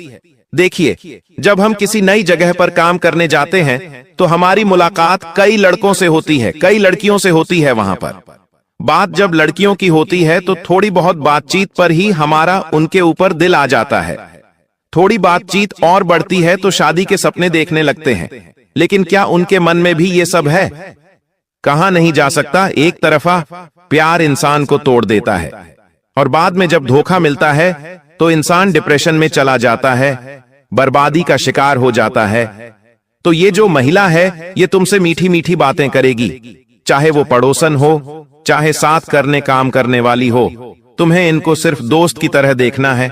Speaker 1: देखिए, जब हम किसी नई जगह पर काम करने जाते हैं तो हमारी मुलाकात कई लड़कों से होती है, कई लड़कियों से होती है। वहां पर बात जब लड़कियों की होती है तो थोड़ी बहुत बातचीत पर ही हमारा उनके ऊपर दिल आ जाता है। थोड़ी बातचीत और बढ़ती है तो शादी के सपने देखने लगते हैं। लेकिन क्या उनके मन में भी ये सब है? कहा नहीं जा सकता। एक तरफा प्यार इंसान को तोड़ देता है और बाद में जब धोखा मिलता है तो इंसान डिप्रेशन में चला जाता है, बर्बादी का शिकार हो जाता है। तो ये जो महिला है ये तुमसे मीठी मीठी बातें करेगी, चाहे वो पड़ोसन हो, चाहे साथ करने काम करने वाली हो। तुम्हें इनको सिर्फ दोस्त की तरह देखना है,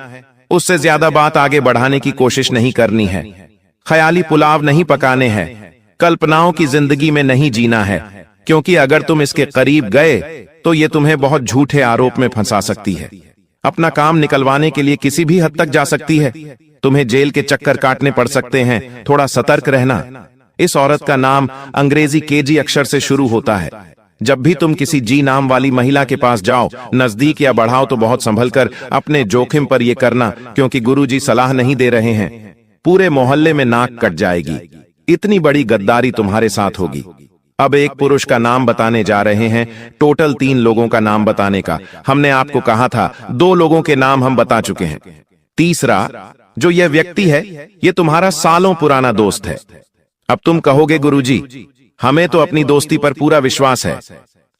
Speaker 1: उससे ज्यादा बात आगे बढ़ाने की कोशिश नहीं करनी है। ख्याली पुलाव नहीं पकाने हैं, कल्पनाओं की जिंदगी में नहीं जीना है, क्योंकि अगर तुम इसके करीब गए तो ये तुम्हें बहुत झूठे आरोप में फंसा सकती है, अपना काम निकलवाने के लिए किसी भी हद तक जा सकती है, तुम्हें जेल के चक्कर काटने पड़ सकते हैं। थोड़ा सतर्क रहना। इस औरत का नाम अंग्रेजी KG अक्षर से शुरू होता है। जब भी तुम किसी G नाम वाली महिला के पास जाओ, नजदीक या बढ़ाओ तो बहुत संभल कर, अपने जोखिम पर यह करना, क्योंकि गुरुजी सलाह नहीं दे रहे हैं। पूरे मोहल्ले में नाक कट जाएगी, इतनी बड़ी गद्दारी तुम्हारे साथ होगी। अब एक पुरुष का नाम बताने जा रहे हैं, टोटल 3 लोगों का नाम बताने का। हमने आपको कहा था 2 लोगों के नाम हम बता चुके हैं। तीसरा जो यह व्यक्ति है ये तुम्हारा सालों पुराना दोस्त है। अब तुम कहोगे गुरुजी, हमें तो अपनी दोस्ती पर पूरा विश्वास है,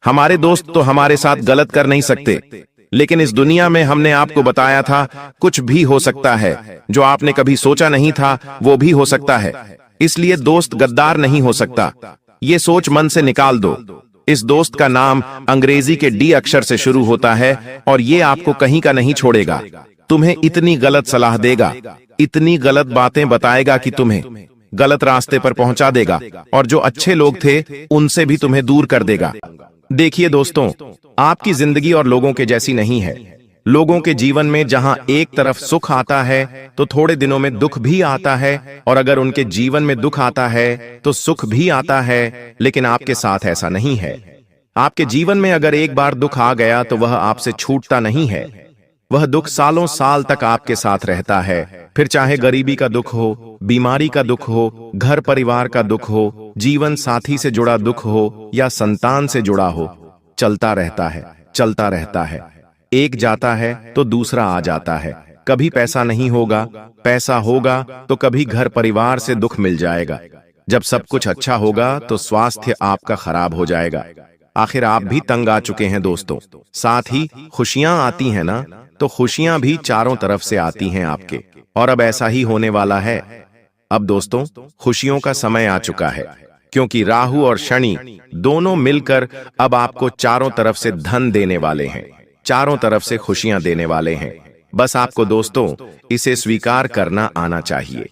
Speaker 1: हमारे दोस्त तो हमारे साथ गलत कर नहीं सकते। लेकिन इस दुनिया में हमने आपको बताया था कुछ भी हो सकता है, जो आपने कभी सोचा नहीं था वो भी हो सकता है। इसलिए दोस्त गद्दार नहीं हो सकता, ये सोच मन से निकाल दो। इस दोस्त का नाम अंग्रेजी के D अक्षर से शुरू होता है और ये आपको कहीं का नहीं छोड़ेगा। तुम्हें इतनी गलत सलाह देगा, इतनी गलत बातें बताएगा कि तुम्हें गलत रास्ते पर पहुंचा देगा और जो अच्छे लोग थे उनसे भी तुम्हें दूर कर देगा। देखिए दोस्तों, आपकी जिंदगी और लोगों के जैसी नहीं है। लोगों के जीवन में जहां एक तरफ सुख आता है तो थोड़े दिनों में दुख भी आता है, और अगर उनके जीवन में दुख आता है तो सुख भी आता है। लेकिन आपके साथ ऐसा नहीं है। आपके जीवन में अगर एक बार दुख आ गया तो वह आपसे छूटता नहीं है। वह दुख सालों साल तक आपके साथ रहता है। फिर चाहे गरीबी का दुख हो, बीमारी का दुख हो, घर परिवार का दुख हो, जीवन साथी से जुड़ा दुख हो या संतान से जुड़ा हो, चलता रहता है, चलता रहता है। एक जाता है तो दूसरा आ जाता है। कभी पैसा नहीं होगा, पैसा होगा तो कभी घर परिवार से दुख मिल जाएगा। जब सब कुछ अच्छा होगा तो स्वास्थ्य आपका खराब हो जाएगा। आखिर आप भी तंग आ चुके हैं दोस्तों। साथ ही खुशियां आती हैं ना, तो खुशियां भी चारों तरफ से आती हैं आपके, और अब ऐसा ही होने वाला है। अब दोस्तों, खुशियों का समय आ चुका है, क्योंकि राहु और शनि दोनों मिलकर अब आपको चारों तरफ से धन देने वाले हैं, चारों तरफ से खुशियां देने वाले हैं। बस आपको दोस्तों इसे स्वीकार करना आना चाहिए।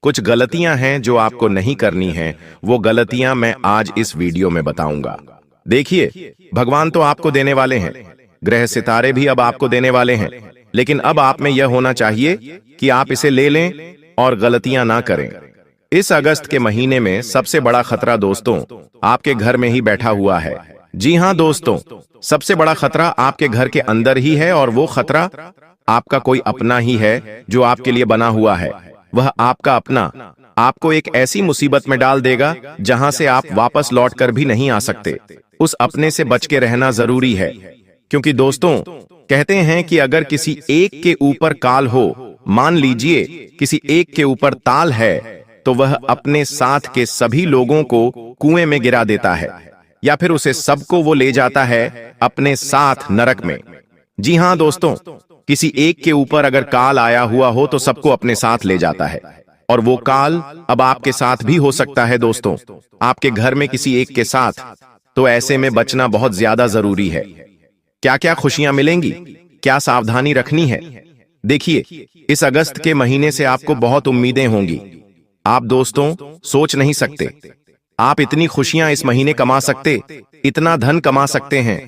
Speaker 1: कुछ गलतियां हैं जो आपको नहीं करनी है, वो गलतियां मैं आज इस वीडियो में बताऊंगा। देखिए, भगवान तो आपको देने वाले हैं, ग्रह सितारे भी अब आपको देने वाले हैं, लेकिन अब आप में यह होना चाहिए कि आप इसे ले लें और गलतियां ना करें। इस अगस्त के महीने में सबसे बड़ा खतरा दोस्तों आपके घर में ही बैठा हुआ है। जी हां दोस्तों, सबसे बड़ा खतरा आपके घर के अंदर ही है, और वो खतरा आपका कोई अपना ही है जो आपके लिए बना हुआ है। वह आपका अपना आपको एक ऐसी मुसीबत में डाल देगा जहां से आप वापस लौट कर भी नहीं आ सकते। उस अपने से बच के रहना जरूरी है, क्योंकि दोस्तों कहते हैं कि अगर किसी एक के ऊपर काल हो, मान लीजिए किसी एक के ऊपर ताल है, तो वह अपने साथ के सभी लोगों को कुएं में गिरा देता है, या फिर उसे सबको वो ले जाता है अपने साथ नरक में। जी हां दोस्तों, किसी एक के ऊपर अगर काल आया हुआ हो तो सबको अपने साथ ले जाता है, और वो काल अब आपके साथ भी हो सकता है दोस्तों, आपके घर में किसी एक के साथ। तो ऐसे में बचना बहुत ज्यादा जरूरी है। क्या क्या खुशियां मिलेंगी, क्या सावधानी रखनी है? देखिए, इस अगस्त के महीने से आपको बहुत उम्मीदें होंगी। आप दोस्तों सोच नहीं सकते, आप इतनी खुशियां इस महीने कमा सकते, इतना धन कमा सकते हैं।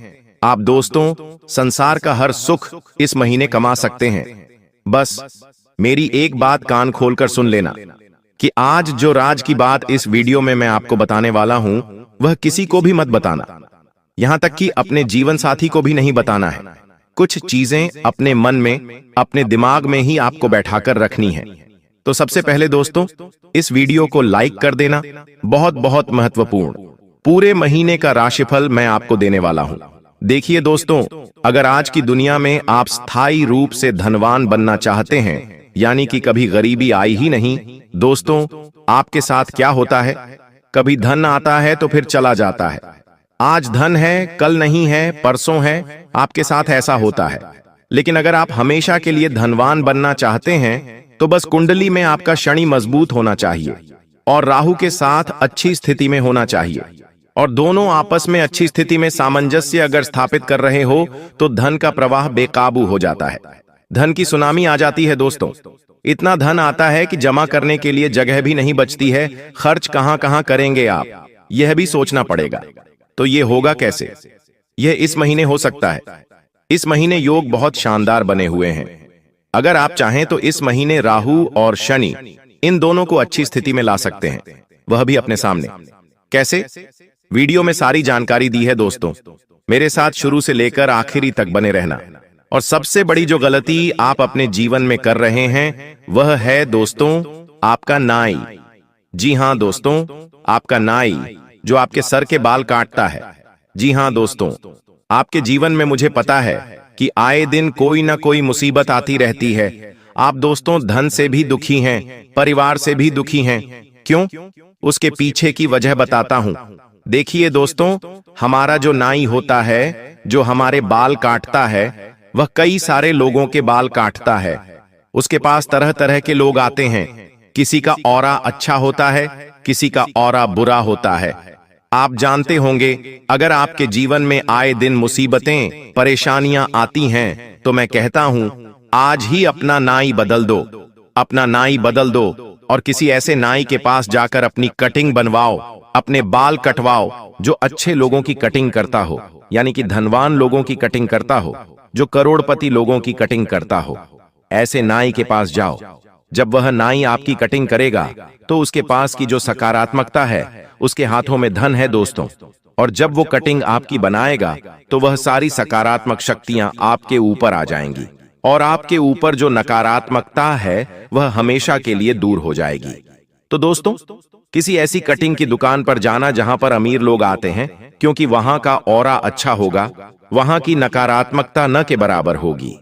Speaker 1: आप दोस्तों संसार का हर सुख इस महीने कमा सकते हैं। बस मेरी एक बात कान खोलकर सुन लेना कि आज जो राज की बात इस वीडियो में मैं आपको बताने वाला हूं, वह किसी को भी मत बताना, यहां तक कि अपने जीवन साथी को भी नहीं बताना है। कुछ चीजें अपने मन में, अपने दिमाग में ही आपको बैठाकर रखनी है। तो सबसे पहले दोस्तों इस वीडियो को लाइक कर देना, बहुत बहुत महत्वपूर्ण। पूरे महीने का राशिफल मैं आपको देने वाला हूं। देखिए दोस्तों, अगर आज की दुनिया में आप स्थायी रूप से धनवान बनना चाहते हैं, यानी कि कभी गरीबी आई ही नहीं, दोस्तों आपके साथ क्या होता है, कभी धन आता है तो फिर चला जाता है। आज धन है, कल नहीं है, परसों है, आपके साथ ऐसा होता है। लेकिन अगर आप हमेशा के लिए धनवान बनना चाहते हैं, तो बस कुंडली में आपका शनि मजबूत होना चाहिए और राहु के साथ अच्छी स्थिति में होना चाहिए, और दोनों आपस में अच्छी स्थिति में सामंजस्य अगर स्थापित कर रहे हो तो धन का प्रवाह बेकाबू हो जाता है। धन की सुनामी आ जाती है दोस्तों। इतना धन आता है कि जमा करने के लिए जगह भी नहीं बचती है। खर्च कहां कहां करेंगे आप, यह भी सोचना पड़ेगा। तो ये होगा कैसे? यह इस महीने हो सकता है। इस महीने योग बहुत शानदार बने हुए हैं। अगर आप चाहें तो इस महीने राहु और शनि इन दोनों को अच्छी स्थिति में ला सकते हैं, वह भी अपने सामने। कैसे? वीडियो में सारी जानकारी दी है दोस्तों, मेरे साथ शुरू से लेकर आखिरी तक बने रहना। और सबसे बड़ी जो गलती आप अपने जीवन में कर रहे हैं वह है दोस्तों आपका नाई। जी हां दोस्तों, आपका नाई जो आपके सर के बाल काटता है। जी हां दोस्तों, आपके जीवन में मुझे पता है कि आए दिन कोई ना कोई मुसीबत आती रहती है। आप दोस्तों धन से भी दुखी हैं, परिवार से भी दुखी हैं। क्यों? उसके पीछे की वजह बताता हूं। देखिए दोस्तों, हमारा जो नाई होता है, जो हमारे बाल काटता है, वह कई सारे लोगों के बाल काटता है। उसके पास तरह तरह के लोग आते हैं। किसी का ऑरा अच्छा होता है, किसी का ऑरा बुरा होता है। आप जानते होंगे, अगर आपके जीवन में आए दिन मुसीबतें, परेशानियां आती हैं, तो मैं कहता हूं आज ही अपना नाई बदल दो, अपना नाई बदल दो और किसी ऐसे नाई के पास जाकर अपनी कटिंग बनवाओ, अपने बाल कटवाओ जो अच्छे लोगों की कटिंग करता हो, यानी कि धनवान लोगों की कटिंग करता हो, जो करोड़पति लोगों की कटिंग करता हो। ऐसे नाई के पास जाओ। जब वह नाई आपकी कटिंग करेगा तो उसके पास की जो सकारात्मकता है, उसके हाथों में धन है दोस्तों, और जब वो कटिंग आपकी बनाएगा तो वह सारी सकारात्मक शक्तियां आपके ऊपर आ जाएंगी। और आपके ऊपर जो नकारात्मकता है वह हमेशा के लिए दूर हो जाएगी। तो दोस्तों, किसी ऐसी कटिंग की दुकान पर जाना जहां पर अमीर लोग आते हैं, क्योंकि वहां का ऑरा अच्छा होगा, वहां की नकारात्मकता न के बराबर होगी।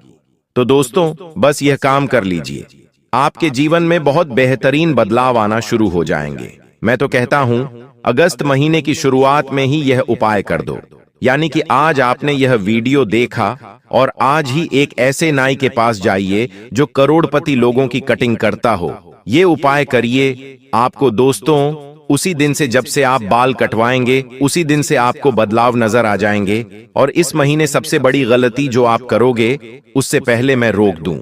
Speaker 1: तो दोस्तों, बस यह काम कर लीजिए, आपके जीवन में बहुत बेहतरीन बदलाव आना शुरू हो जाएंगे। मैं तो कहता हूं, अगस्त महीने की शुरुआत में ही यह उपाय कर दो। यानी कि आज आपने यह वीडियो देखा और आज ही एक ऐसे नाई के पास जाइए जो करोड़पति लोगों की कटिंग करता हो। ये उपाय करिए। आपको दोस्तों, उसी दिन से जब से आप बाल कटवाएंगे, उसी दिन से आपको बदलाव नजर आ जाएंगे। और इस महीने सबसे बड़ी गलती जो आप करोगे, उससे पहले मैं रोक दूं।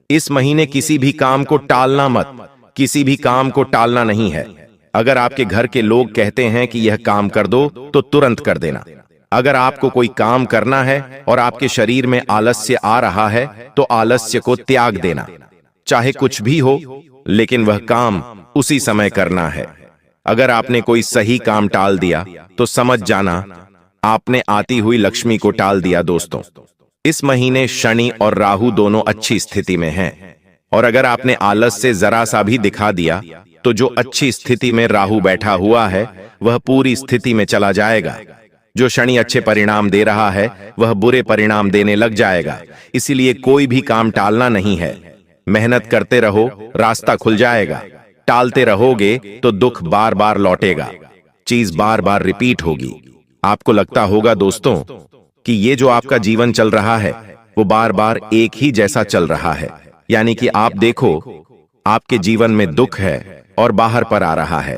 Speaker 1: इस महीने किसी भी काम को टालना मत, किसी भी काम को टालना नहीं है। अगर आपके घर के लोग कहते हैं कि यह काम कर दो, तो तुरंत कर देना। अगर आपको कोई काम करना है और आपके शरीर में आलस्य आ रहा है, तो आलस्य को त्याग देना। चाहे कुछ भी हो, लेकिन वह काम उसी समय करना है। अगर आपने कोई सही काम टाल दिया, तो समझ जाना आपने आती हुई लक्ष्मी को टाल दिया। दोस्तों, इस महीने शनि और राहु दोनों अच्छी स्थिति में हैं, और अगर आपने आलस से जरा सा भी दिखा दिया, तो जो अच्छी स्थिति में राहु बैठा हुआ है, वह पूरी स्थिति में चला जाएगा। जो शनि अच्छे परिणाम दे रहा है, वह बुरे परिणाम देने लग जाएगा। इसीलिए कोई भी काम टालना नहीं है। मेहनत करते रहो, रास्ता खुल जाएगा। टालते रहोगे तो दुख बार बार लौटेगा, चीज बार बार रिपीट होगी। आपको लगता होगा दोस्तों कि ये जो आपका जीवन चल रहा है, वो बार बार एक ही जैसा चल रहा है। यानी कि आप देखो, आपके जीवन में दुख है और बाहर पर आ रहा है।